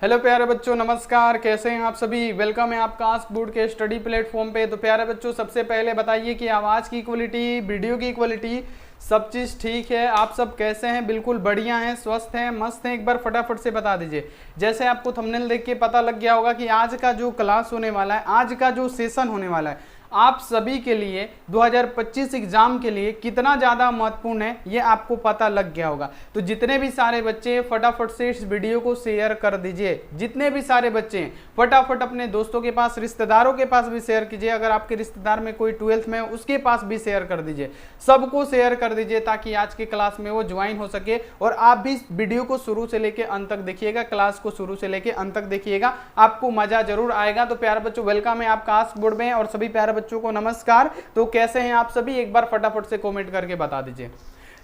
Hello प्यारे बच्चों, नमस्कार। कैसे हैं आप सभी? वेलकम है आपका आस्क बोर्ड के स्टडी प्लेटफॉर्म पे। तो प्यारे बच्चों, सबसे पहले बताइए कि आवाज़ की क्वालिटी, वीडियो की क्वालिटी, सब चीज़ ठीक है? आप सब कैसे हैं? बिल्कुल बढ़िया हैं, स्वस्थ हैं, मस्त हैं? एक बार फटाफट से बता दीजिए। जैसे आपको थंबनेल देख के पता लग गया होगा कि आज का जो क्लास होने वाला है, आज का जो सेशन होने वाला है, आप सभी के लिए 2025 एग्जाम के लिए कितना ज़्यादा महत्वपूर्ण है ये आपको पता लग गया होगा। तो जितने भी सारे बच्चे फटाफट से इस वीडियो को शेयर कर दीजिए। जितने भी सारे बच्चे हैं फटाफट अपने दोस्तों के पास, रिश्तेदारों के पास भी शेयर कीजिए। अगर आपके रिश्तेदार में कोई 12th में है उसके पास भी शेयर कर दीजिए। सबको शेयर कर दीजिए ताकि आज की क्लास में वो ज्वाइन हो सके। और आप भी वीडियो को शुरू से लेकर अंत तक देखिएगा, क्लास को शुरू से लेकर अंत तक देखिएगा, आपको मजा जरूर आएगा। तो प्यारे बच्चों, वेलकम है आपका आस्क बोर्ड में और सभी प्यारे बच्चों को नमस्कार। तो कैसे हैं आप सभी? एक बार फटाफट से कमेंट करके बता दीजिए।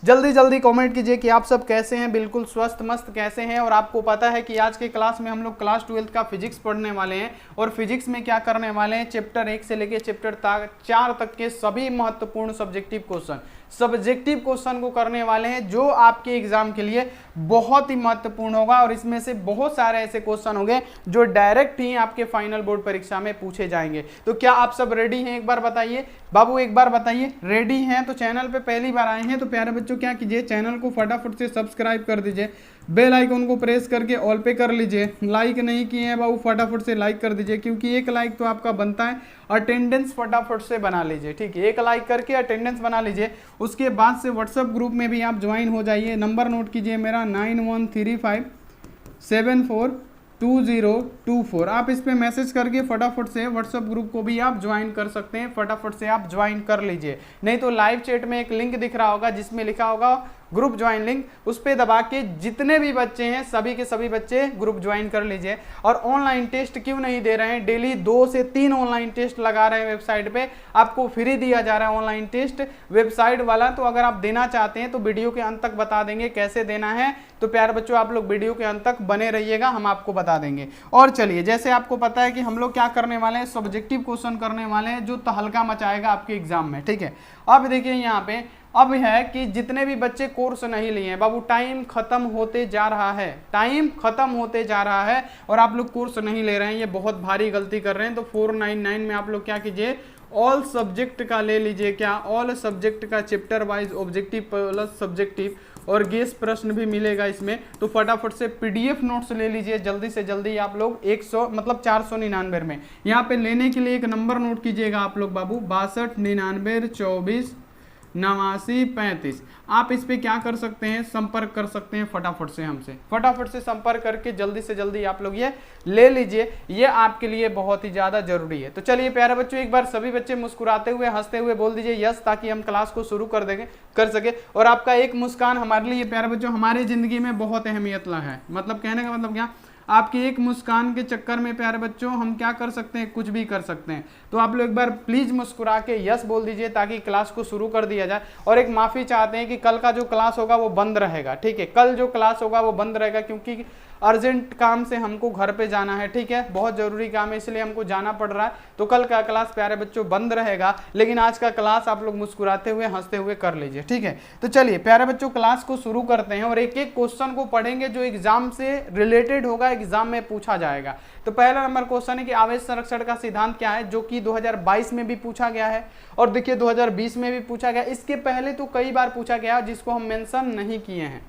जल्दी जल्दी कमेंट कीजिए कि आप सब कैसे हैं, बिल्कुल स्वस्थ मस्त कैसे हैं। और आपको पता है कि आज के क्लास में हम लोग क्लास 12th का फिजिक्स पढ़ने वाले हैं। और फिजिक्स में क्या करने वाले हैं, चैप्टर 1 से लेकर चैप्टर 4 तक के सभी महत्वपूर्ण सब्जेक्टिव क्वेश्चन को करने वाले हैं, जो आपके एग्जाम के लिए बहुत ही महत्वपूर्ण होगा। और इसमें से बहुत सारे ऐसे क्वेश्चन होंगे जो डायरेक्ट ही आपके फाइनल बोर्ड परीक्षा में पूछे जाएंगे। तो क्या आप सब रेडी हैं? एक बार बताइए बाबू, एक बार बताइए रेडी हैं। तो चैनल पे पहली बार आए हैं तो प्यारे बच्चों क्या कीजिए, चैनल को फटाफट से सब्सक्राइब कर दीजिए, बेल आइकन को प्रेस करके ऑल पे कर लीजिए। लाइक नहीं किए हैं बाबू, फटाफट से लाइक कर दीजिए, क्योंकि एक लाइक तो आपका बनता है। अटेंडेंस फटाफट से बना लीजिए, ठीक है? एक लाइक करके अटेंडेंस बना लीजिए। उसके बाद से व्हाट्सएप ग्रुप में भी आप ज्वाइन हो जाइए। नंबर नोट कीजिए मेरा 9135742024। आप इस पे मैसेज करके फटाफट से व्हाट्सएप ग्रुप को भी आप ज्वाइन कर सकते हैं। फटाफट से आप ज्वाइन कर लीजिए। नहीं तो लाइव चैट में एक लिंक दिख रहा होगा जिसमें लिखा होगा ग्रुप ज्वाइन लिंक, उस पर दबा के जितने भी बच्चे हैं सभी के सभी बच्चे ग्रुप ज्वाइन कर लीजिए। और ऑनलाइन टेस्ट क्यों नहीं दे रहे हैं? डेली 2 से 3 ऑनलाइन टेस्ट लगा रहे हैं वेबसाइट पे, आपको फ्री दिया जा रहा है ऑनलाइन टेस्ट वेबसाइट वाला। तो अगर आप देना चाहते हैं तो वीडियो के अंत तक बता देंगे कैसे देना है। तो प्यारे बच्चों, आप लोग वीडियो के अंत तक बने रहिएगा, हम आपको बता देंगे। और चलिए, जैसे आपको पता है कि हम लोग क्या करने वाले हैं, सब्जेक्टिव क्वेश्चन करने वाले हैं जो तहलका मचाएगा आपके एग्जाम में, ठीक है? अब देखिए यहाँ पे अब है कि जितने भी बच्चे कोर्स नहीं लिए हैं बाबू, टाइम खत्म होते जा रहा है, टाइम खत्म होते जा रहा है और आप लोग कोर्स नहीं ले रहे हैं, ये बहुत भारी गलती कर रहे हैं। तो 499 में आप लोग क्या कीजिए, ऑल सब्जेक्ट का ले लीजिए। क्या? ऑल सब्जेक्ट का chapter wise objective plus subjective और गेस प्रश्न भी मिलेगा इसमें। तो फटाफट से पीडीएफ नोट्स ले लीजिए जल्दी से जल्दी आप लोग। 499 में यहाँ पे लेने के लिए एक नंबर नोट कीजिएगा आप लोग बाबू, 6299248935। आप इस पे क्या कर सकते हैं, संपर्क कर सकते हैं फटाफट से हमसे। फटाफट से संपर्क करके जल्दी से जल्दी आप लोग ये ले लीजिए, ये आपके लिए बहुत ही ज्यादा जरूरी है। तो चलिए प्यारे बच्चों, एक बार सभी बच्चे मुस्कुराते हुए हंसते हुए बोल दीजिए यस, ताकि हम क्लास को शुरू कर सके। और आपका एक मुस्कान हमारे लिए प्यारे बच्चों हमारी जिंदगी में बहुत अहमियत है। मतलब कहने का मतलब क्या, आपकी एक मुस्कान के चक्कर में प्यारे बच्चों हम क्या कर सकते हैं, कुछ भी कर सकते हैं। तो आप लोग एक बार प्लीज मुस्कुरा के यस बोल दीजिए ताकि क्लास को शुरू कर दिया जाए। और एक माफी चाहते हैं कि कल का जो क्लास होगा वो बंद रहेगा, ठीक है? कल जो क्लास होगा वो बंद रहेगा क्योंकि अर्जेंट काम से हमको घर पे जाना है, ठीक है? बहुत जरूरी काम है, इसलिए हमको जाना पड़ रहा है। तो कल का क्लास प्यारे बच्चों बंद रहेगा, लेकिन आज का क्लास आप लोग मुस्कुराते हुए हंसते हुए कर लीजिए, ठीक है? तो चलिए प्यारे बच्चों, क्लास को शुरू करते हैं और एक एक क्वेश्चन को पढ़ेंगे जो एग्जाम से रिलेटेड होगा, एग्जाम में पूछा जाएगा। तो पहला नंबर क्वेश्चन है कि आवेश संरक्षण का सिद्धांत क्या है, जो कि 2022 में भी पूछा गया है और देखिए 2020 में भी पूछा गया। इसके पहले तो कई बार पूछा गया जिसको हम मेंशन नहीं किए हैं।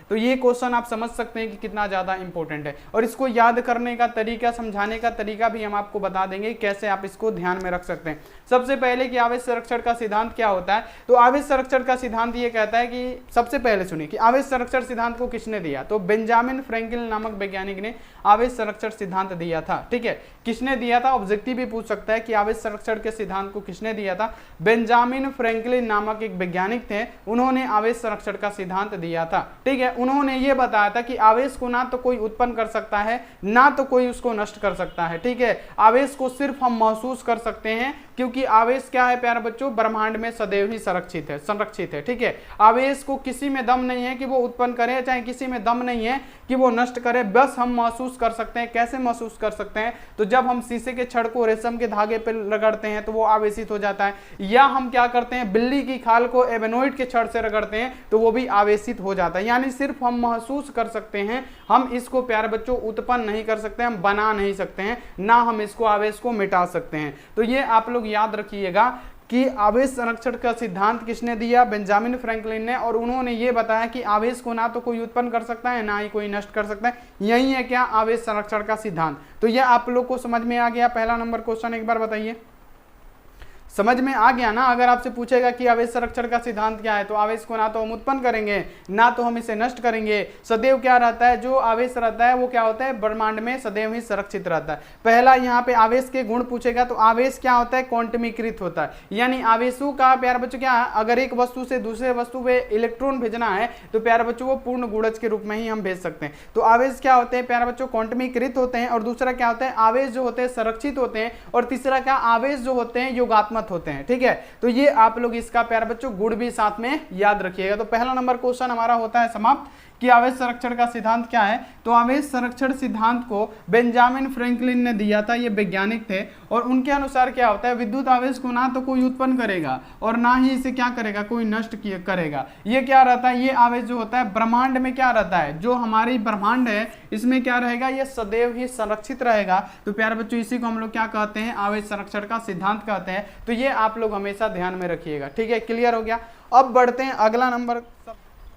तो ये क्वेश्चन आप समझ सकते हैं कि कितना ज़्यादा इंपॉर्टेंट है। और इसको याद करने का तरीका, समझाने का तरीका भी हम आपको बता देंगे कैसे आप इसको ध्यान में रख सकते हैं। सबसे पहले कि आवेश संरक्षण का सिद्धांत क्या होता है। तो आवेश संरक्षण का सिद्धांत ये कहता है कि सबसे पहले सुनिए कि आवेश संरक्षण सिद्धांत को किसने दिया। तो बेंजामिन फ्रैंकलिन नामक वैज्ञानिक ने आवेश संरक्षण सिद्धांत दिया था, ठीक है? किसने दिया था? ऑब्जेक्टिव भी पूछ सकता है कि आवेश संरक्षण के सिद्धांत को किसने दिया था। बेंजामिन फ्रैंकलिन नामक एक वैज्ञानिक थे, उन्होंने आवेश संरक्षण का सिद्धांत दिया था, ठीक है? उन्होंने ये बताया था कि आवेश को ना तो कोई उत्पन्न कर सकता है, ना तो कोई उसको नष्ट कर सकता है, ठीक है? आवेश को सिर्फ हम महसूस कर सकते हैं क्योंकि आवेश क्या है प्यारे बच्चों, ब्रह्मांड में सदैव ही संरक्षित है। ठीक है, आवेश को किसी में दम नहीं है कि वो उत्पन्न करे, चाहे किसी में दम नहीं है कि वो नष्ट करे, बस हम महसूस कर सकते हैं। कैसे महसूस कर सकते हैं? तो जब हम शीशे के छड़ को रेशम के धागे पर रगड़ते हैं तो वो आवेशित हो जाता है, या हम क्या करते हैं, बिल्ली की खाल को एबेनोइड के छड़ से रगड़ते हैं तो वो भी आवेशित हो जाता है। यानी सिर्फ हम महसूस कर सकते हैं, हम इसको प्यारे बच्चों उत्पन्न नहीं कर सकते, हम बना नहीं सकते हैं, ना हम इसको आवेश को मिटा सकते हैं। तो ये आप लोग याद रखिएगा कि आवेश संरक्षण का सिद्धांत किसने दिया? बेंजामिन फ्रैंकलिन ने। और उन्होंने ये बताया कि आवेश को ना तो कोई उत्पन्न कर सकता है, ना ही कोई नष्ट कर सकता है। यही है क्या? आवेश संरक्षण का सिद्धांत। तो ये आप लोग को समझ में आ गया। पहला नंबर क्वेश्चन एक बार बताइए, समझ में आ गया ना? अगर आपसे पूछेगा कि आवेश संरक्षण का सिद्धांत क्या है, तो आवेश को ना तो हम उत्पन्न करेंगे, ना तो हम इसे नष्ट करेंगे। सदैव क्या रहता है? जो आवेश रहता है वो क्या होता है? ब्रह्मांड में सदैव ही सुरक्षित रहता है। पहला यहाँ पे आवेश के गुण पूछेगा तो आवेश क्या होता है? क्वांटमीकृत होता है। यानी आवेशों का प्यारे बच्चों क्या है, अगर एक वस्तु से दूसरे वस्तु पे इलेक्ट्रॉन भेजना है तो प्यारे बच्चों वो पूर्ण गुणज के रूप में ही हम भेज सकते हैं। तो आवेश क्या होते हैं प्यारे बच्चों? क्वांटमीकृत होते हैं। और दूसरा क्या होता है? आवेश जो होते हैं संरक्षित होते हैं। और तीसरा क्या? आवेश जो होते हैं योगात्मक होते हैं। ठीक है, तो ये आप लोग इसका प्यारे बच्चों गुण भी साथ में याद रखिएगा। तो पहला नंबर क्वेश्चन हमारा होता है समाप्त कि आवेश संरक्षण का सिद्धांत क्या है। तो आवेश संरक्षण सिद्धांत को बेंजामिन फ्रैंकलिन ने दिया था, ये वैज्ञानिक थे। और उनके अनुसार क्या होता है? विद्युत आवेश को ना तो कोई उत्पन्न करेगा और ना ही इसे क्या करेगा, कोई नष्ट करेगा। ये क्या रहता है? ये आवेश जो होता है ब्रह्मांड में क्या रहता है, जो हमारी ब्रह्मांड है इसमें क्या रहेगा? ये सदैव ही संरक्षित रहेगा। तो प्यारे बच्चों इसी को हम लोग क्या कहते हैं? आवेश संरक्षण का सिद्धांत कहते हैं। तो ये आप लोग हमेशा ध्यान में रखिएगा। ठीक है, क्लियर हो गया। अब बढ़ते हैं अगला नंबर।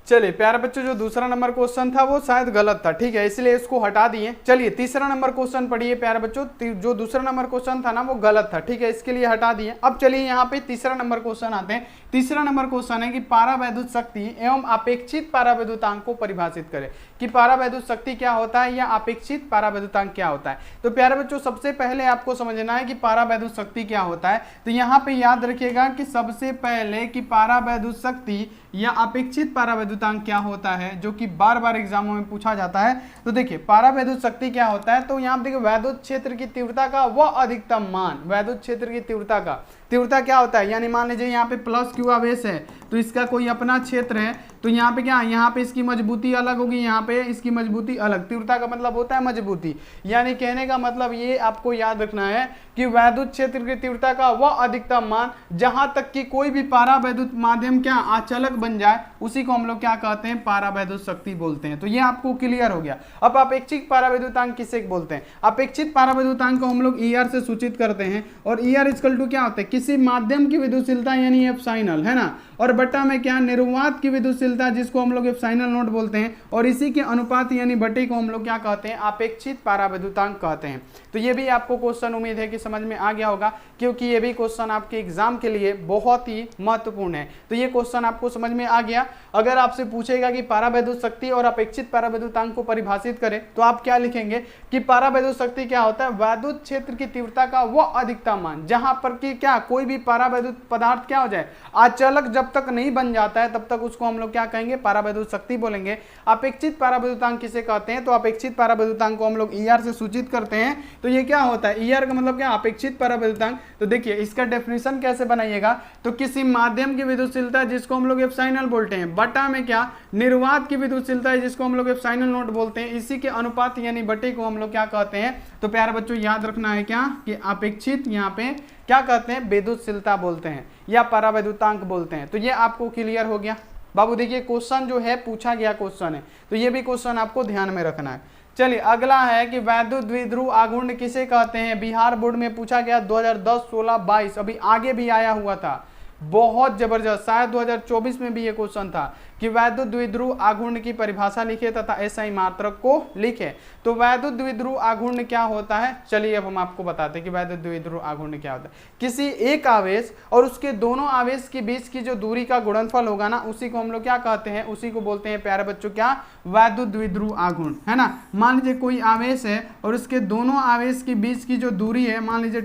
चलिए प्यारे बच्चों, जो दूसरा नंबर क्वेश्चन था वो शायद गलत था, ठीक है, इसलिए इसको हटा दिए। चलिए तीसरा नंबर क्वेश्चन पढ़िए प्यारे बच्चों। जो दूसरा नंबर क्वेश्चन था ना वो गलत था, ठीक है, इसके लिए हटा दिए। अब चलिए यहाँ पे तीसरा नंबर क्वेश्चन आते हैं। तीसरा नंबर क्वेश्चन है कि पारावैद्युत शक्ति एवं अपेक्षित पारावैद्युतांक को परिभाषित करें। कि पारावैद्युत शक्ति क्या होता है या अपेक्षित पारावैद्युतांक क्या होता है। तो प्यारे बच्चों सबसे पहले आपको समझना है कि पारावैद्युत शक्ति क्या होता है। तो यहाँ पे याद रखिएगा कि सबसे पहले कि पारावैद्युत शक्ति या अपेक्षित पारावैद्युतांक क्या होता है, जो कि बार बार एग्जामों में पूछा जाता है। तो देखिए पारावैद्युत शक्ति क्या होता है। तो यहाँ पे देखिए वैद्युत क्षेत्र की तीव्रता का वह अधिकतम मान, वैद्युत क्षेत्र की तीव्रता क्या होता है। यानी मान लीजिए यहाँ पे प्लस क्यू आवेश है तो इसका कोई अपना क्षेत्र है, तो यहाँ पे क्या, यहाँ पे इसकी मजबूती अलग होगी, यहाँ पे इसकी मजबूती अलग। तीव्रता का मतलब होता है मजबूती। यानी कहने का मतलब ये आपको याद रखना है कि वैद्युत क्षेत्र की तीव्रता का वह अधिकतम मान जहां तक कि कोई भी पारावैद्युत माध्यम क्या अचालक बन जाए, उसी को हम लोग क्या कहते हैं, पारावैद्युत शक्ति बोलते हैं। तो ये आपको क्लियर हो गया। अब अपेक्षित पारावैद्युतांक किसे बोलते हैं। अपेक्षित पारावैद्युतांक को हम लोग ER से सूचित करते हैं। और ER इक्वल टू क्या होता है, किसी माध्यम की विद्युतशीलता यानी एप्सिलॉन, है ना, और बटा में क्या, निर्वात की विद्युतशीलता जिसको हम लोग एप्सिलॉन नॉट बोलते हैं, और इसी के अनुपात यानी बटे को हम लोग क्या कहते हैं, अपेक्षित पारावैद्युतांक कहते हैं। तो ये भी आपको क्वेश्चन उम्मीद है कि समझ में आ गया होगा, क्योंकि ये भी क्वेश्चन आपके एग्जाम के लिए बहुत ही महत्वपूर्ण है। तो ये क्वेश्चन आपको समझ में आ गया। अगर आपसे पूछेगा कि पारावैद्युत शक्ति और अपेक्षित पारावैद्युतांक को परिभाषित करें, तो आप क्या लिखेंगे कि पारावैद्युत शक्ति क्या होता है, वैद्युत क्षेत्र की तीव्रता का वह अधिकतम मान जहां पर कि क्या कोई भी पारावैद्युत पदार्थ क्या हो जाए, अचालक जब तक नहीं बन जाता है तब तक उसको हम लोग क्या कहेंगे, पारावैद्युत शक्ति बोलेंगे। अपेक्षित पारावैद्युतांक किसे कहते हैं, तो अपेक्षित पारावैद्युतांक को हम लोग ER से सूचित करते हैं। तो ये क्या होता है, ER का मतलब क्या, अपेक्षित पारावैद्युतांक। तो देखिए इसका डेफिनेशन कैसे बनाइएगा, तो किसी माध्यम की विद्युतशीलता जिसको हम लोग एप्सिलॉन बोलते हैं, बटा में क्या, निर्वात की विद्युतशीलता है जिसको हम लोग एप्सिलॉन नॉट बोलते हैं, इसी के अनुपात यानी बटे को हम लोग क्या कहते हैं। तो प्यारे बच्चों याद रखना है क्या कि अपेक्षित यहाँ पे क्या कहते हैं, विद्युतशीलता बोलते हैं या पारावैद्युतांक बोलते हैं। तो ये आपको क्लियर हो गया। बाबू देखिए क्वेश्चन जो है पूछा गया क्वेश्चन है, तो ये भी क्वेश्चन आपको ध्यान में रखना है। चलिए अगला है कि वैद्युत द्विध्रुव आघूर्ण किसे कहते हैं। बिहार बोर्ड में पूछा गया 2010, 16, 22, अभी आगे भी आया हुआ था, बहुत जबरदस्त। शायद 2024 में भी ये क्वेश्चन था कि वैद्युत द्विध्रुव आघूर्ण की परिभाषा लिखे तथा SI मात्रक को लिखे। तो वैद्युत द्विध्रुव आघूर्ण क्या होता है, चलिए अब हम आपको बताते हैं कि वैद्युत द्विध्रुव आघूर्ण क्या होता है। किसी एक आवेश और उसके दोनों आवेश के बीच की जो दूरी का गुणनफल होगा ना, उसी को हम लोग क्या कहते हैं, उसी को बोलते हैं प्यारे बच्चों क्या, वैद्युत द्विध्रुव आघूर्ण, है ना। मान लीजिए कोई आवेश है और उसके दोनों आवेश के बीच की जो दूरी है, मान लीजिए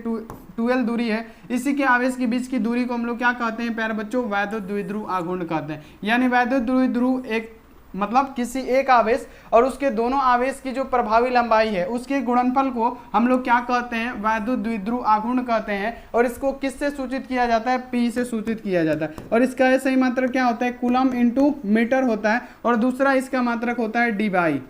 12 दूरी है, इसी के आवेश के बीच की दूरी को हम लोग क्या कहते हैं प्यारे बच्चों, वैद्युत द्विध्रुव आघूर्ण कहते हैं। यानी वैद्युत द्विध्रुव एक मतलब किसी एक आवेश और उसके दोनों आवेश की जो प्रभावी लंबाई है उसके गुणनफल को हम लोग क्या कहते हैं, वैद्युत द्विध्रुव आघूर्ण कहते हैं। और इसको किससे सूचित किया जाता है, P से सूचित किया जाता है। और इसका सही मात्रक क्या होता है, कूलम इंटू मीटर होता है। और दूसरा इसका मात्रक होता है डीवाई,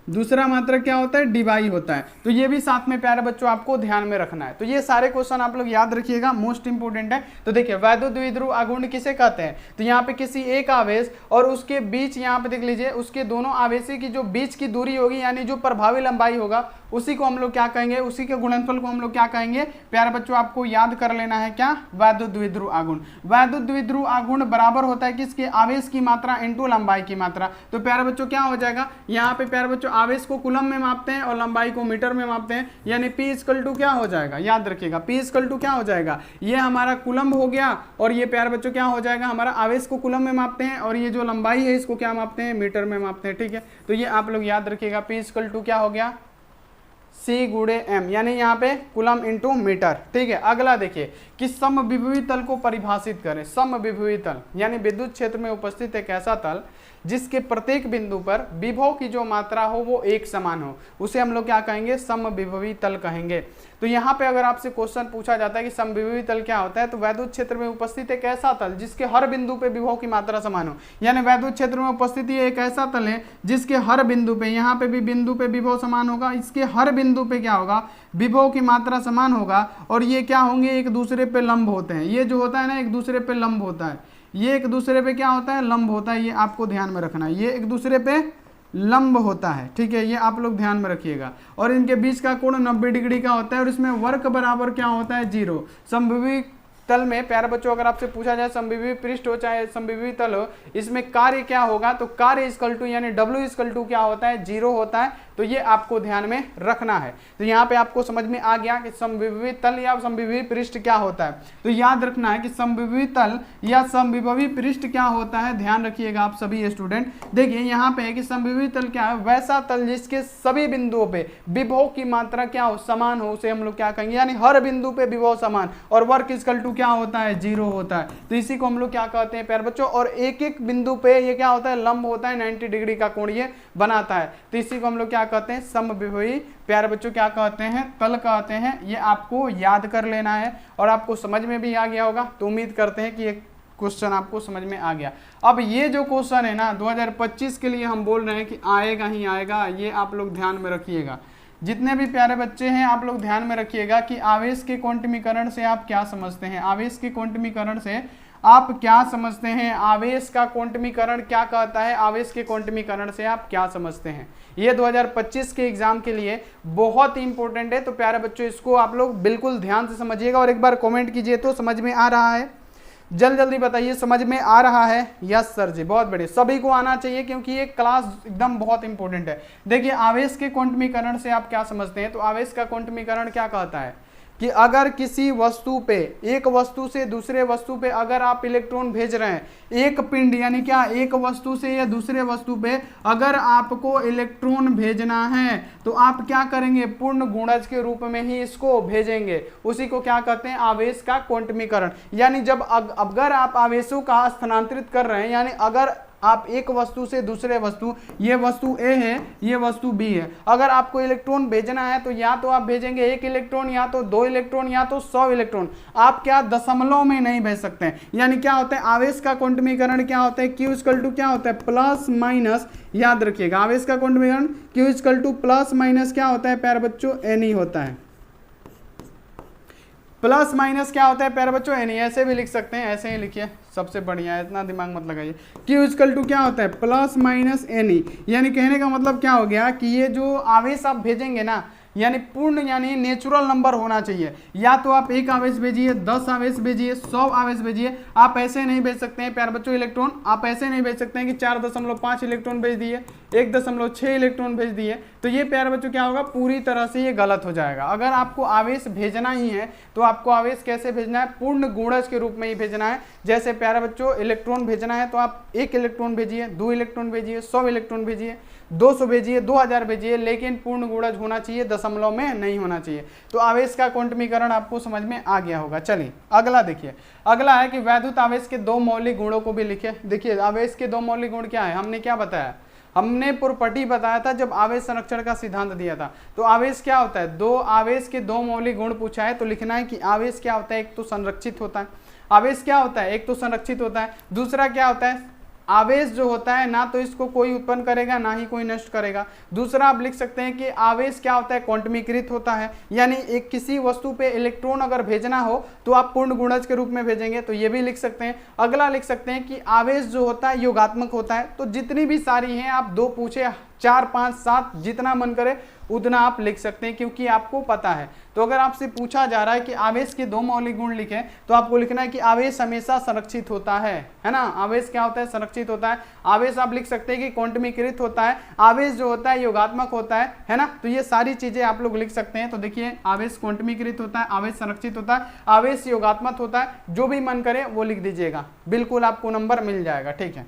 दूसरा मात्रक क्या होता है, डीवाई होता है। तो ये भी साथ में प्यारे बच्चों आपको ध्यान में रखना है। तो ये सारे क्वेश्चन आप लोग याद रखिएगा, मोस्ट इंपोर्टेंट है। तो देखिए वैद्युत द्विध्रुव आघूर्ण किसे कहते हैं, तो यहाँ पे किसी एक आवेश और उसके बीच, यहाँ पे देख लीजिए, उसके दोनों आवेशी की जो बीच की दूरी होगी यानी जो प्रभावी लंबाई होगा उसी को हम लोग क्या कहेंगे, उसी के गुणनफल को हम लोग क्या कहेंगे प्यारे बच्चों, आपको याद कर लेना है क्या, वैद्युत द्विध्रुव आघूर्ण। वैद्युत द्विध्रुव आघूर्ण बराबर होता है किसके, आवेश की मात्रा इंटू लंबाई की मात्रा। तो प्यारे बच्चों क्या हो जाएगा, यहाँ पे प्यारे बच्चों आवेश को कूलम में मापते हैं और लंबाई को मीटर में मापते हैं, यानी P इक्वल टू क्या हो जाएगा, याद रखिएगा P इक्वल टू क्या हो जाएगा, ये हमारा कूलम हो गया और ये प्यारे बच्चों क्या हो जाएगा, हमारा आवेश को कूलम में मापते हैं और ये जो लंबाई है इसको क्या मापते हैं, मीटर में मापते हैं। ठीक है, तो ये आप लोग याद रखिएगा P इक्वल टू क्या हो गया, C गुणे M, यानी यहाँ पे कूलम इंटू मीटर। ठीक है, अगला देखिए कि समविभवी तल को परिभाषित करें। समविभवी तल यानी विद्युत क्षेत्र में उपस्थित एक ऐसा तल जिसके प्रत्येक बिंदु पर विभव की जो मात्रा हो वो एक समान हो, उसे हम लोग क्या कहेंगे, समविभवी तल कहेंगे। तो यहाँ पे अगर आपसे क्वेश्चन पूछा जाता है कि समविभवी तल क्या होता है, तो वैद्युत क्षेत्र में उपस्थित एक ऐसा तल जिसके हर बिंदु पे विभव की मात्रा समान हो, यानी वैद्युत क्षेत्र में उपस्थिति एक ऐसा तल है जिसके हर बिंदु पे, यहाँ पे भी बिंदु पे विभव समान होगा, इसके हर बिंदु पे क्या होगा, विभव की मात्रा समान होगा। और ये क्या होंगे, एक दूसरे पे लंब होते हैं। ये जो होता है ना, एक दूसरे पे लंब होता है, ये एक दूसरे पे क्या होता है, लंब होता है। ये आपको ध्यान में रखना है, ये एक दूसरे पे लंब होता है। ठीक है, ये आप लोग ध्यान में रखिएगा। और इनके बीच का कोण 90 डिग्री का होता है और इसमें वर्क बराबर क्या होता है, 0। समविभवी तल में प्यारे बच्चों अगर आपसे पूछा जाए समविभवी पृष्ठ हो चाहे समविभवी तल हो, इसमें कार्य क्या होगा, तो कार्य इक्वल टू यानी W इक्वल टू क्या होता है, 0 होता है। तो ये आपको ध्यान में रखना है। तो यहाँ पे आपको समझ में आ गया कि समविभवी तल या समविभवी पृष्ठ क्या होता है। तो याद रखना है कि समविभवी तल या समविभवी पृष्ठ क्या होता है, ध्यान रखिएगा आप सभी स्टूडेंट। देखिए यहाँ पे है कि समविभवी तल क्या है, वैसा तल जिसके सभी बिंदुओं पे विभव की मात्रा क्या हो, समान हो, उसे हम लोग क्या कहेंगे, यानी हर बिंदु पे विभव समान और वर्क इक्वल टू क्या होता है, 0 होता है। तो इसी को हम लोग क्या कहते हैं प्यारे बच्चों। और एक एक बिंदु पे ये क्या होता है, लंब होता है, 90 डिग्री का कोण ये बनाता है। तो इसी को हम लोग क्या कहते हैं, समविभवी प्यारे बच्चों क्या कहते हैं, तल कहते हैं। ये आपको याद कर लेना है और आपको समझ में भी आ गया होगा। तो उम्मीद करते हैं कि ये क्वेश्चन आपको समझ में आ गया। अब ये जो क्वेश्चन है ना 2025 के लिए हम बोल रहे हैं कि आएगा ही आएगा, ये आप लोग ध्यान में रखिएगा। जितने भी प्यारे बच्चे हैं आप लोग ध्यान में रखिएगा कि आवेश के क्वांटमीकरण से आप क्या समझते हैं, आवेश के क्वांटमीकरण से आप क्या समझते हैं, आवेश का क्वांटमीकरण क्या कहता है, आवेश के क्वांटमीकरण से आप क्या समझते हैं। ये 2025 के एग्जाम के लिए बहुत ही इंपॉर्टेंट है। तो प्यारे बच्चों इसको आप लोग बिल्कुल ध्यान से समझिएगा और एक बार कमेंट कीजिए तो समझ में आ रहा है, जल्दी बताइए समझ में आ रहा है। यस सर जी, बहुत बढ़िया, सभी को आना चाहिए क्योंकि ये क्लास एकदम बहुत इंपॉर्टेंट है। देखिए आवेश के क्वांटमीकरण से आप क्या समझते हैं, तो आवेश का क्वांटमीकरण क्या कहता है कि अगर किसी वस्तु पे, एक वस्तु से दूसरे वस्तु पे अगर आप इलेक्ट्रॉन भेज रहे हैं, एक पिंड यानी क्या, एक वस्तु से या दूसरे वस्तु पे अगर आपको इलेक्ट्रॉन भेजना है तो आप क्या करेंगे, पूर्ण गुणज के रूप में ही इसको भेजेंगे। उसी को क्या कहते हैं, आवेश का क्वांटमीकरण। यानी जब अगर आप आवेशों का स्थानांतरित कर रहे हैं, यानी अगर आप एक वस्तु से दूसरे वस्तु, ये वस्तु ए है, ये वस्तु बी है, अगर आपको इलेक्ट्रॉन भेजना है तो या तो आप भेजेंगे 1 इलेक्ट्रॉन, या तो 2 इलेक्ट्रॉन, या तो 100 इलेक्ट्रॉन। आप क्या दशमलव में नहीं भेज सकते हैं। यानी क्या होता है, आवेश का क्वांटमीकरण क्या होता है, Q इक्वल टू क्या होता है, प्लस माइनस, याद रखिएगा आवेश का क्वांटमीकरण Q equal two plus minus क्या होता है प्यारे बच्चों, N होता है। प्लस माइनस क्या होता है प्यारे बच्चों, N। ऐसे भी लिख सकते हैं, ऐसे ही लिखिए, सबसे बढ़िया है, इतना दिमाग मत लगाइए। Q इक्वल टू क्या होता है, प्लस माइनस N। यानी कहने का मतलब क्या हो गया कि ये जो आवेश आप भेजेंगे ना, यानी पूर्ण यानी नेचुरल नंबर होना चाहिए। या तो आप 1 आवेश भेजिए, 10 आवेश भेजिए, 100 आवेश भेजिए। आप ऐसे नहीं भेज सकते हैं प्यारे बच्चों इलेक्ट्रॉन, आप ऐसे नहीं भेज सकते हैं कि 4.5 इलेक्ट्रॉन भेज दिए, 1.6 इलेक्ट्रॉन भेज दिए। तो ये प्यारे बच्चों क्या होगा, पूरी तरह से ये गलत हो जाएगा। अगर आपको आवेश भेजना ही है तो आपको आवेश कैसे भेजना है, पूर्ण गुणज के रूप में ही भेजना है। जैसे प्यारे बच्चों इलेक्ट्रॉन भेजना है तो आप 1 इलेक्ट्रॉन भेजिए, 2 इलेक्ट्रॉन भेजिए, 100 इलेक्ट्रॉन भेजिए, 200 भेजिए, 2000 भेजिए, लेकिन पूर्ण गुणज होना चाहिए दशमलव में नहीं होना चाहिए। तो आवेश का क्वांटमीकरण आपको समझ में आ गया होगा। चलिए अगला देखिए, अगला है कि वैद्युत आवेश के दो मौलिक गुणों को भी लिखे। देखिए आवेश के दो मौलिक गुण क्या है, हमने क्या बताया, हमने प्रॉपर्टी बताया था जब आवेश संरक्षण का सिद्धांत दिया था। तो आवेश क्या होता है, दो आवेश के दो मौलिक गुण पूछा है तो लिखना है कि आवेश क्या होता है, एक तो संरक्षित होता है, आवेश क्या होता है, एक तो संरक्षित होता है, दूसरा क्या होता है, आवेश जो होता है ना तो इसको कोई उत्पन्न करेगा ना ही कोई नष्ट करेगा। दूसरा आप लिख सकते हैं कि आवेश क्या होता है, क्वांटमीकृत होता है, यानी एक किसी वस्तु पे इलेक्ट्रॉन अगर भेजना हो तो आप पूर्ण गुणज के रूप में भेजेंगे, तो ये भी लिख सकते हैं। अगला लिख सकते हैं कि आवेश जो होता है योगात्मक होता है। तो जितनी भी सारी हैं, आप 2 पूछे 4 5 7 जितना मन करे उतना आप लिख सकते हैं क्योंकि आपको पता है। तो अगर आपसे पूछा जा रहा है कि आवेश के दो मौलिक गुण लिखें तो आपको लिखना है कि आवेश हमेशा संरक्षित होता है ना। आवेश क्या होता है, संरक्षित होता है। आवेश आप लिख सकते हैं कि क्वांटमीकृत होता है, आवेश जो होता है योगात्मक होता है ना। तो ये सारी चीजें आप लोग लिख सकते हैं। तो देखिए आवेश क्वांटमीकृत होता है, आवेश संरक्षित होता है, आवेश योगात्मक होता है, जो भी मन करे वो लिख दीजिएगा, बिल्कुल आपको नंबर मिल जाएगा। ठीक है,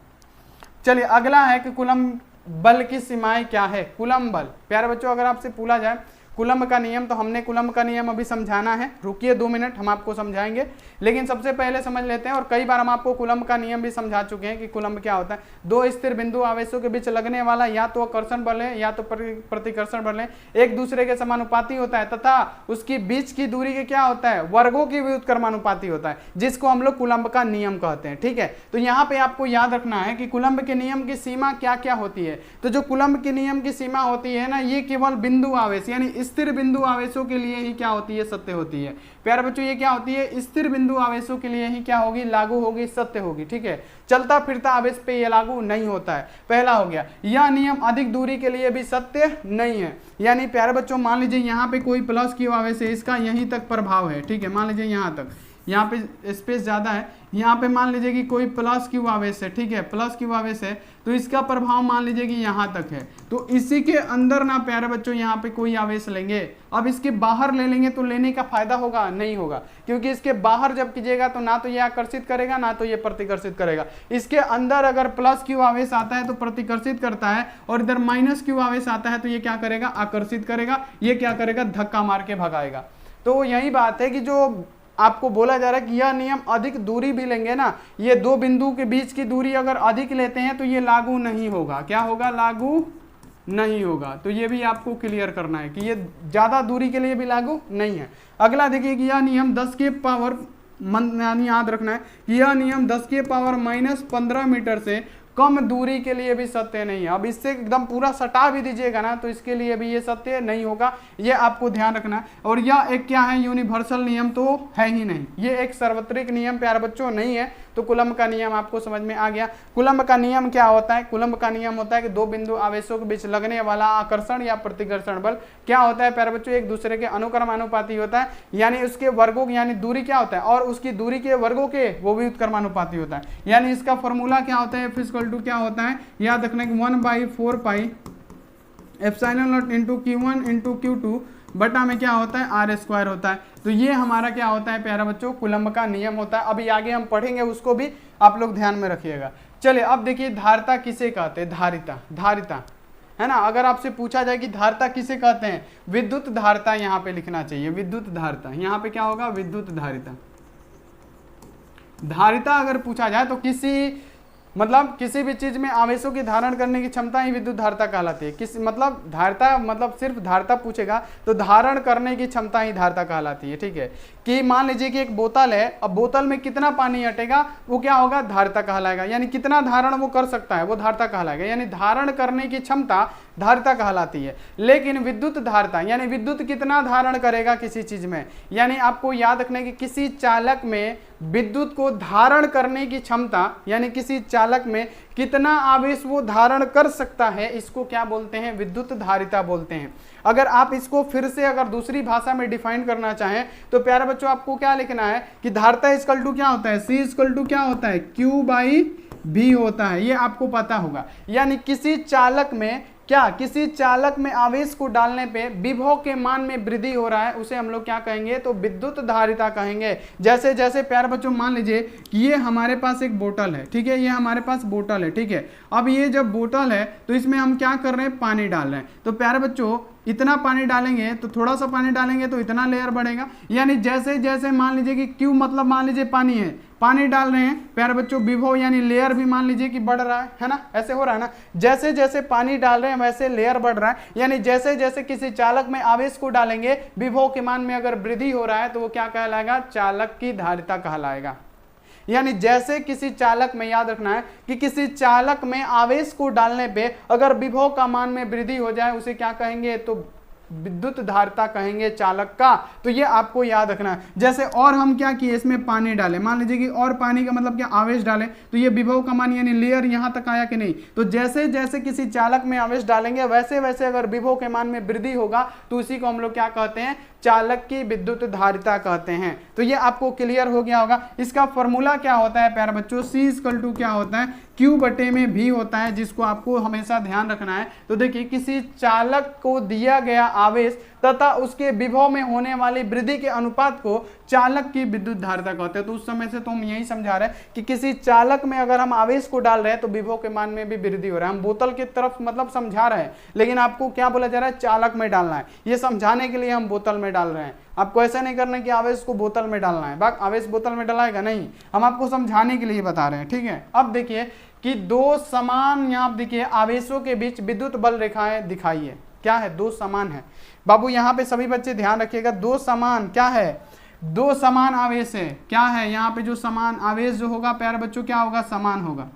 चलिए अगला है कि कूलम्ब बल की सीमाएं क्या है। कूलम्ब बल, प्यारे बच्चों अगर आपसे पूछा जाए कूलम्ब का नियम, तो हमने कूलम्ब का नियम अभी समझाना है, रुकिए 2 मिनट हम आपको समझाएंगे। लेकिन सबसे पहले समझ लेते हैं, और कई बार हम आपको कूलम्ब का नियम भी समझा चुके हैं कि कूलम्ब क्या होता है। दो स्थिर बिंदु आवेशों के बीच लगने वाला या तो आकर्षण बल है या तो प्रतिकर्षण बल है, एक दूसरे के समानुपाती होता है तथा उसकी बीच की दूरी के क्या होता है, वर्गों की व्युत्क्रमानुपाती होता है, जिसको हम लोग कूलम्ब का नियम कहते हैं। ठीक है, तो यहाँ पे आपको याद रखना है कि कूलम्ब के नियम की सीमा क्या क्या होती है। तो जो कूलम्ब के नियम की सीमा होती है ना, ये केवल बिंदु आवेश यानी स्थिर बिंदु आवेशों के लिए ही क्या होती है, सत्य होती है। प्यारे बच्चों ये क्या होती है, स्थिर बिंदु आवेशों के लिए ही क्या होगी, लागू होगी, सत्य होगी। ठीक है, चलता फिरता आवेश पे ये लागू नहीं होता है। पहला हो गया, यह नियम अधिक दूरी के लिए भी सत्य नहीं है। यानी प्यारे बच्चों मान लीजिए यहाँ पे कोई प्लस क्यू आवेश है, इसका यहीं तक प्रभाव है। ठीक है, मान लीजिए यहाँ तक, यहाँ पे स्पेस ज्यादा है, यहाँ पे मान लीजिए कि कोई प्लस क्यू आवेश है। ठीक है, प्लस क्यू आवेश है तो इसका प्रभाव मान लीजिए कि यहाँ तक है। तो इसी के अंदर ना प्यारे बच्चों यहाँ पे कोई आवेश लेंगे, अब इसके बाहर ले लेंगे तो लेने का फायदा होगा, नहीं होगा, क्योंकि इसके बाहर जब कीजिएगा तो ना तो ये आकर्षित करेगा ना तो ये प्रतिकर्षित करेगा। इसके अंदर अगर प्लस क्यू आवेश आता है तो प्रतिकर्षित करता है, और इधर माइनस क्यू आवेश आता है तो ये क्या करेगा, आकर्षित करेगा, ये क्या करेगा, धक्का मार के भगाएगा। तो यही बात है कि जो आपको बोला जा रहा है कि यह नियम अधिक दूरी भी लेंगे ना, ये दो बिंदु के बीच की दूरी अगर अधिक लेते हैं तो ये लागू नहीं होगा। क्या होगा, लागू नहीं होगा। तो ये भी आपको क्लियर करना है कि ये ज्यादा दूरी के लिए भी लागू नहीं है। अगला देखिए कि यह नियम 10 के पावर यानी याद रखना है कि यह नियम 10 के पावर -15 मीटर से कम दूरी के लिए भी सत्य नहीं है। अब इससे एकदम पूरा सटा भी दीजिएगा ना तो इसके लिए भी ये सत्य नहीं होगा, ये आपको ध्यान रखना है। और यह एक क्या है, यूनिवर्सल नियम तो है ही नहीं, ये एक सार्वत्रिक नियम प्यारे बच्चों नहीं है। तो कूलम्ब का नियम आपको समझ में आ गया। कूलम्ब का नियम क्या होता है, कूलम्ब का नियम होता है कि दो बिंदु आवेशों के बीच लगने वाला आकर्षण या प्रतिकर्षण बल क्या होता है प्यारे बच्चों, एक दूसरे के अनुक्रमानुपाती होता है, यानी उसके वर्गों की यानी दूरी क्या होता है, और उसकी दूरी के वर्गों के वो भी उत्क्रमानुपाती होता है। यानी इसका फॉर्मूला क्या होता है, F क्या होता है, याद रखना कि 1/4 pi epsilon not into Q1 into Q2 बटा में क्या होता है, R² होता है। तो ये हमारा क्या होता है प्यारा बच्चों, कूलम्ब का नियम होता है। अभी आगे हम पढ़ेंगे, उसको भी आप लोग ध्यान में रखिएगा। चलिए अब देखिए धारिता किसे कहते हैं, धारिता, धारिता है ना। अगर आपसे पूछा जाए कि धारिता किसे कहते हैं, विद्युत धारिता यहाँ पे लिखना चाहिए, विद्युत धारिता। यहाँ पे क्या होगा, विद्युत धारिता। धारिता अगर पूछा जाए तो किसी भी चीज में आवेशों की धारण करने की क्षमता ही विद्युत धारिता कहलाती है। मतलब धारिता मतलब सिर्फ धारिता पूछेगा तो धारण करने की क्षमता ही धारिता कहलाती है। ठीक है, कि मान लीजिए कि एक बोतल है, अब बोतल में कितना पानी हटेगा वो क्या होगा, धारिता कहलाएगा। यानी कितना धारण वो कर सकता है वो धारिता कहलाएगा, यानी धारण करने की क्षमता धारिता कहलाती है। लेकिन विद्युत धारिता यानी विद्युत कितना धारण करेगा किसी चीज में, यानी आपको याद रखना कि किसी चालक में विद्युत को धारण करने की क्षमता, यानी किसी चालक में कितना आवेश वो धारण कर सकता है, इसको क्या बोलते हैं, विद्युत धारिता बोलते हैं। अगर आप इसको फिर से अगर दूसरी भाषा में डिफाइन करना चाहें तो प्यारे बच्चों आपको क्या लिखना है कि धारिता इक्वल टू क्या होता है, C इक्वल टू क्या होता है, Q/V होता है। ये आपको पता होगा। यानी किसी चालक में क्या किसी चालक में आवेश को डालने पे विभव के मान में वृद्धि हो रहा है, उसे हम लोग क्या कहेंगे, तो विद्युत धारिता कहेंगे। जैसे जैसे प्यारे बच्चों मान लीजिए कि ये हमारे पास एक बोतल है, ठीक है, ये हमारे पास बोतल है, ठीक है। अब ये जब बोतल है तो इसमें हम क्या कर रहे हैं, पानी डाल रहे हैं। तो प्यारे बच्चों इतना पानी डालेंगे तो थोड़ा सा पानी डालेंगे तो इतना लेयर बढ़ेगा, यानी जैसे जैसे मान लीजिए कि क्यू मतलब मान लीजिए पानी है, पानी डाल रहे हैं प्यारे बच्चों, विभव यानी लेयर भी मान लीजिए कि बढ़ रहा है ना, ऐसे हो रहा है ना। जैसे जैसे पानी डाल रहे हैं वैसे लेयर बढ़ रहा है, यानी जैसे जैसे किसी चालक में आवेश को डालेंगे विभव के मान में अगर वृद्धि हो रहा है तो वो क्या कहलाएगा, चालक की धारिता कहलाएगा। यानी जैसे किसी चालक में, याद रखना है कि किसी चालक में आवेश को डालने पे अगर विभव का मान में वृद्धि हो जाए उसे क्या कहेंगे, तो विद्युत धारिता कहेंगे चालक का। तो ये आपको याद रखना है। जैसे और हम क्या किए, इसमें पानी डालें, मान लीजिए कि और पानी का मतलब क्या, आवेश डालें, तो ये विभव का मान यानी लेयर यहां तक आया कि नहीं। तो जैसे जैसे किसी चालक में आवेश डालेंगे वैसे वैसे अगर विभव के मान में वृद्धि होगा तो उसी को हम लोग क्या कहते हैं, चालक की विद्युत धारिता कहते हैं। तो ये आपको क्लियर हो गया होगा। इसका फॉर्मूला क्या होता है प्यारे बच्चों, C = क्या होता है, Q बटे में V होता है, जिसको आपको हमेशा ध्यान रखना है। तो देखिए किसी चालक को दिया गया आवेश तथा उसके विभव में होने वाली वृद्धि के अनुपात को चालक की विद्युत धारिता कहते हैं। तो उस समय से तो हम यही समझा रहे हैं कि किसी चालक में अगर हम आवेश को डाल रहे हैं तो विभव के मान में भी वृद्धि हो रहा है। हम बोतल की तरफ मतलब समझा रहे हैं, लेकिन आपको क्या बोला जा रहा है, चालक में डालना है। ये समझाने के लिए हम बोतल में डाल रहे हैं। आपको ऐसा नहीं करना कि आवेश को बोतल में डालना है, बाक आवेश बोतल में डलाएगा नहीं, हम आपको समझाने के लिए बता रहे हैं, ठीक है। अब देखिए कि दो समान, यहाँ देखिए आवेशों के बीच विद्युत बल रेखाएं दिखाइए। क्या है, दो समान है बाबू, यहाँ पे सभी बच्चे ध्यान रखिएगा। दो समान क्या है, दो समान आवेश है। क्या है यहाँ पे, जो समान आवेश जो होगा प्यारे बच्चों क्या होगा, समान होगा।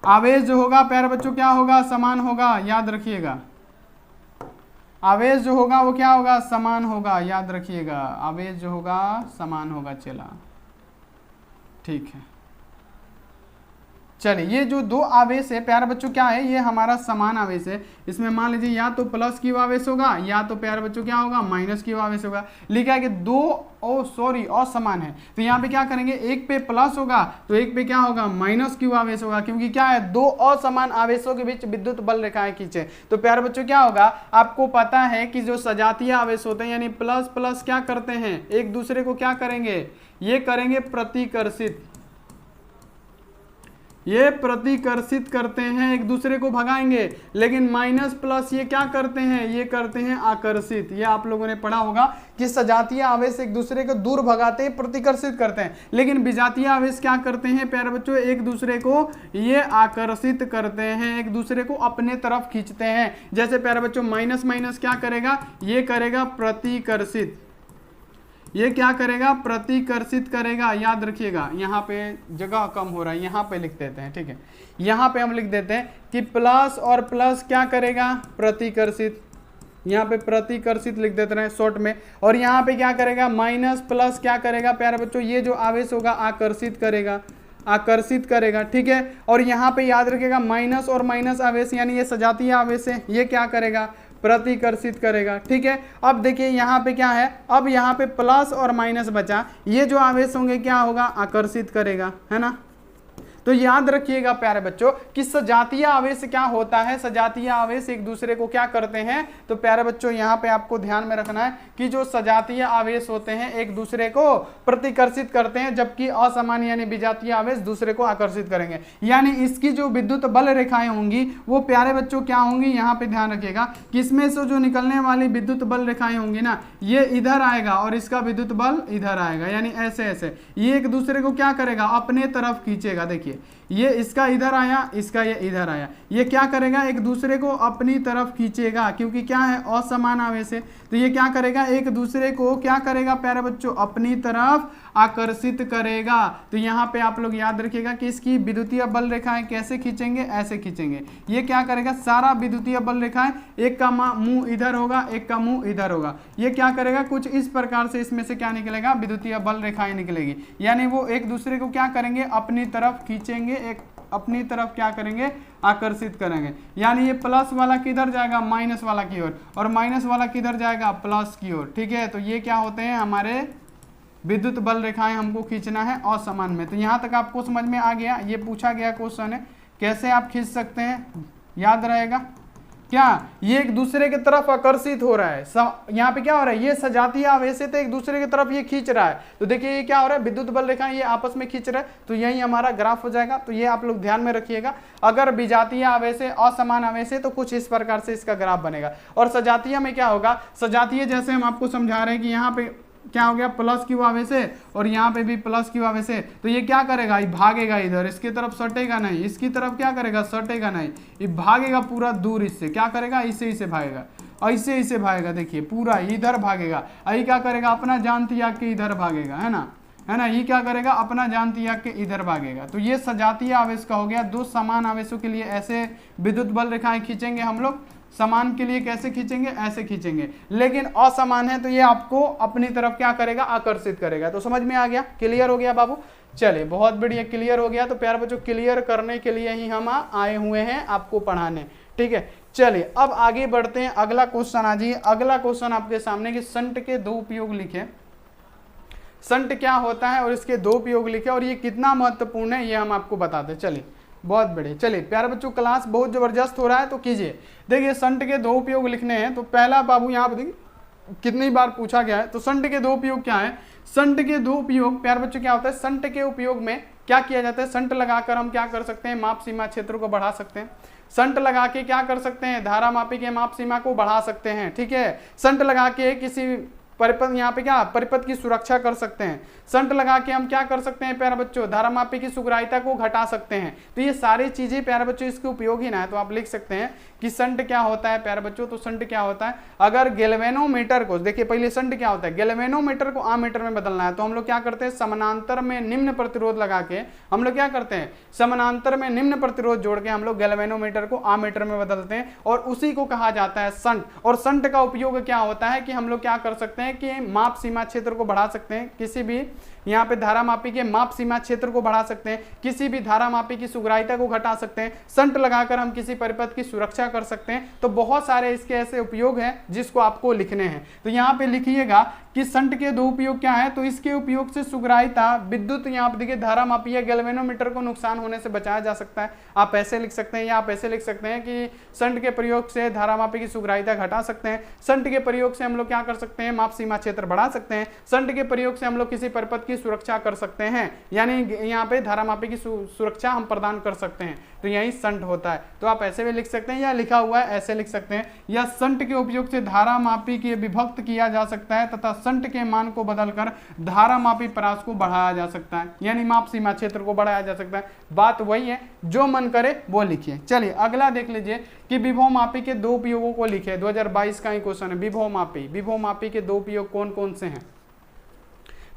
आवेश जो होगा प्यारे बच्चों क्या होगा, समान होगा, याद रखिएगा। आवेश जो होगा वो क्या होगा, समान होगा, याद रखिएगा। आवेश जो होगा समान होगा। चला ठीक है, चलिए ये जो दो आवेश है प्यारे बच्चों क्या है, ये हमारा समान आवेश है। इसमें मान लीजिए या तो प्लस क्यू आवेश होगा या तो प्यारे बच्चों क्या होगा, माइनस क्यू आवेश होगा। लिखा है कि दो असमान है, तो यहाँ पे क्या करेंगे, एक पे प्लस होगा तो एक पे क्या होगा, माइनस क्यू आवेश होगा, क्योंकि क्या है, दो असमान आवेशों के बीच विद्युत बल रेखाएं खींचे। तो प्यारे बच्चों क्या होगा, आपको पता है कि जो सजातीय आवेश होते हैं यानी प्लस प्लस क्या करते हैं, एक दूसरे को क्या करेंगे, ये करेंगे प्रतिकर्षित, ये प्रतिकर्षित करते हैं, एक दूसरे को भगाएंगे। लेकिन माइनस प्लस ये क्या करते हैं, ये करते हैं आकर्षित। ये आप लोगों ने पढ़ा होगा कि सजातीय आवेश एक दूसरे को दूर भगाते हैं, प्रतिकर्षित करते हैं, लेकिन विजातीय आवेश क्या करते हैं प्यारे बच्चों, एक दूसरे को ये आकर्षित करते हैं, एक दूसरे को अपने तरफ खींचते हैं। जैसे प्यारे बच्चों माइनस माइनस क्या करेगा, ये करेगा प्रतिकर्षित, ये क्या करेगा, प्रतिकर्षित करेगा। याद रखिएगा, यहाँ पे जगह कम हो रहा है, यहाँ पे लिख देते हैं, ठीक है। यहाँ पे हम लिख देते हैं कि प्लस और प्लस क्या करेगा, प्रतिकर्षित, यहाँ पे प्रतिकर्षित लिख देते हैं शॉर्ट में। और यहाँ पे क्या करेगा, माइनस प्लस क्या करेगा प्यारे बच्चों, ये जो आवेश होगा आकर्षित करेगा, आकर्षित करेगा, ठीक है। और यहाँ पे याद रखिएगा माइनस और माइनस आवेश यानी ये सजातीय आवेश है, ये क्या करेगा, प्रतिकर्षित करेगा, ठीक है। अब देखिए यहाँ पे क्या है, अब यहाँ पे प्लस और माइनस बचा, ये जो आवेश होंगे क्या होगा, आकर्षित करेगा, है ना। तो याद रखिएगा प्यारे बच्चों कि सजातीय आवेश क्या होता है, सजातीय आवेश एक दूसरे को क्या करते हैं। तो प्यारे बच्चों यहाँ पे आपको ध्यान में रखना है कि जो सजातीय आवेश होते हैं एक दूसरे को प्रतिकर्षित करते हैं, जबकि असमान यानी विजातीय आवेश दूसरे को आकर्षित करेंगे। यानी इसकी जो विद्युत बल रेखाएं होंगी वो प्यारे बच्चों क्या होंगी, यहाँ पे ध्यान रखिएगा कि इसमें से जो निकलने वाली विद्युत बल रेखाएं होंगी ना, ये इधर आएगा और इसका विद्युत बल इधर आएगा, यानी ऐसे ऐसे ये एक दूसरे को क्या करेगा, अपने तरफ खींचेगा। देखिए ये इसका इधर आया, इसका ये इधर आया, ये क्या करेगा, एक दूसरे को अपनी तरफ खींचेगा, क्योंकि क्या है, असमान आवेश है। तो ये क्या करेगा, एक दूसरे को क्या करेगा प्यारे बच्चों, अपनी तरफ आकर्षित करेगा। तो यहाँ पे आप लोग याद रखिएगा कि इसकी विद्युतीय बल रेखाएं कैसे खींचेंगे, ऐसे खींचेंगे। ये क्या करेगा, सारा विद्युतीय बल रेखाएं, एक का मुंह इधर होगा, एक का मुंह इधर होगा। ये क्या करेगा, कुछ इस प्रकार से इसमें से क्या निकलेगा, विद्युतीय बल रेखाएं निकलेगी। यानी वो एक दूसरे को क्या करेंगे, अपनी तरफ खींचेंगे, एक अपनी तरफ क्या करेंगे, आकर्षित करेंगे। यानी ये प्लस वाला किधर जाएगा, माइनस वाला की ओर, और माइनस वाला किधर जाएगा, प्लस की ओर, ठीक है। तो ये क्या होते हैं, हमारे विद्युत बल रेखाएं हमको खींचना है असमान में। तो यहाँ तक आपको समझ में आ गया, ये पूछा गया क्वेश्चन है, कैसे आप खींच सकते हैं, याद रहेगा। क्या ये एक दूसरे की तरफ आकर्षित हो रहा है। यहाँ पे क्या हो रहा है, ये सजातीय आवेश है तो एक दूसरे की तरफ ये खींच रहा है। तो देखिए ये क्या हो रहा है, विद्युत बल रेखा ये आपस में खींच रहा है, तो यही हमारा ग्राफ हो जाएगा। तो ये आप लोग ध्यान में रखिएगा, अगर विजातीय आवेश है, असमान आवेश है, तो कुछ इस प्रकार से इसका ग्राफ बनेगा। और सजातीय में क्या होगा, सजातीय जैसे हम आपको समझा रहे हैं कि यहाँ पे क्या हो गया, प्लस क्यू आवेश है और यहाँ पे भी प्लस क्यू आवेश है, तो ये क्या करेगा, ये भागेगा इधर, इसकी तरफ सटेगा नहीं, इसकी तरफ क्या करेगा, सटेगा नहीं, ये भागेगा पूरा दूर इससे, क्या करेगा, इसे भागेगा, ऐसे भागेगा, देखिए पूरा इधर भागेगा। यही क्या करेगा, अपना जान त्याग के इधर भागेगा, है ना, ये क्या करेगा, अपना जान त्याग के इधर भागेगा। तो ये सजातीय आवेश का हो गया। दो समान आवेशों के लिए ऐसे विद्युत बल रेखाएं खींचेंगे हम लोग, समान के लिए कैसे खींचेंगे, ऐसे खींचेंगे, लेकिन असमान है तो ये आपको अपनी तरफ क्या करेगा, आकर्षित करेगा। तो समझ में आ गया, क्लियर हो गया बाबू, चलिए बहुत बढ़िया, क्लियर हो गया। तो प्यारे बच्चों क्लियर करने के लिए ही हम आए हुए हैं आपको पढ़ाने, ठीक है। चलिए अब आगे बढ़ते हैं, अगला क्वेश्चन आ जाइए। अगला क्वेश्चन आपके सामने कि संट के दो उपयोग लिखे, संट क्या होता है और इसके दो उपयोग लिखे और ये कितना महत्वपूर्ण है ये हम आपको बताते हैं। चलिए बहुत बढ़िया, चलिए प्यारे बच्चों क्लास बहुत जबरदस्त हो रहा है तो कीजिए। देखिए संट के दो उपयोग लिखने हैं, तो पहला बाबू यहाँ पे देखिए कितनी बार पूछा गया है। तो संट के दो उपयोग क्या है, संट के दो उपयोग प्यारे बच्चों क्या होता है, संट के उपयोग में क्या किया जाता है, संट लगाकर हम क्या कर सकते हैं, माप सीमा क्षेत्र को बढ़ा सकते हैं। संट लगा के क्या कर सकते हैं, धारा मापी के माप सीमा को बढ़ा सकते हैं, ठीक है। संट लगा के किसी परिपथ, यहाँ पे क्या परिपथ की सुरक्षा कर सकते हैं। संट लगा के हम क्या कर सकते हैं प्यारे बच्चों, धारा मापी की सुग्राह्यता को घटा सकते हैं। तो ये सारी चीजें प्यारे बच्चों इसके उपयोग ही ना है। तो आप लिख सकते हैं कि संट क्या होता है प्यारे बच्चों। तो संट क्या होता है, अगर गैल्वेनोमीटर को, देखिए पहले संट क्या होता है, गैल्वेनोमीटर को आमीटर में बदलना है तो हम लोग क्या करते हैं, समानांतर में निम्न प्रतिरोध लगा के हम लोग क्या करते हैं, समानांतर में निम्न प्रतिरोध जोड़ के हम लोग गैल्वेनोमीटर को आमीटर में बदलते हैं और उसी को कहा जाता है संट। और संट का उपयोग क्या होता है कि हम लोग क्या कर सकते हैं कि माप सीमा क्षेत्र को बढ़ा सकते हैं, किसी भी यहाँ पे धारा मापी के माप सीमा क्षेत्र को बढ़ा सकते हैं, किसी भी धारा मापी की सुग्राह्यता को घटा सकते हैं, संट लगाकर हम किसी परिपथ की सुरक्षा कर सकते हैं। तो बहुत सारे इसके ऐसे उपयोग हैं जिसको आपको लिखने हैं। तो यहाँ पे लिखिएगा कि संट के दो उपयोग क्या है, तो इसके उपयोग से सुग्राह्यता विद्युत, यहाँ पे देखिए धारा मापी या गैल्वेनोमीटर को नुकसान होने से बचाया जा सकता है। आप ऐसे लिख सकते हैं या आप ऐसे लिख सकते हैं कि संट के प्रयोग से धारा मापी की सुग्राह्यता घटा सकते हैं, संट के प्रयोग से हम लोग क्या कर सकते हैं, माप सीमा क्षेत्र बढ़ा सकते हैं, संट के प्रयोग से हम लोग किसी परिपथ की सुरक्षा कर सकते हैं, यानी यहाँ पे धारा मापी की सुरक्षा हम प्रदान कर सकते हैं। तो यही संट होता है। तो आप ऐसे भी लिख सकते हैं या लिखा हुआ है ऐसे लिख सकते हैं, या संट के उपयोग से धारा मापी के विभक्त किया जा सकता है तथा संट के मान को बदलकर धारा मापी परास को बढ़ाया जा सकता है, यानी माप सीमा क्षेत्र को बढ़ाया जा सकता है। बात वही है, जो मन करे वो लिखिए। चलिए अगला देख लीजिए कि विभव मापी के दो उपयोगों को लिखे। 2022 का ही क्वेश्चन है, विभव मापी। विभव मापी के दो उपयोग कौन कौन से हैं,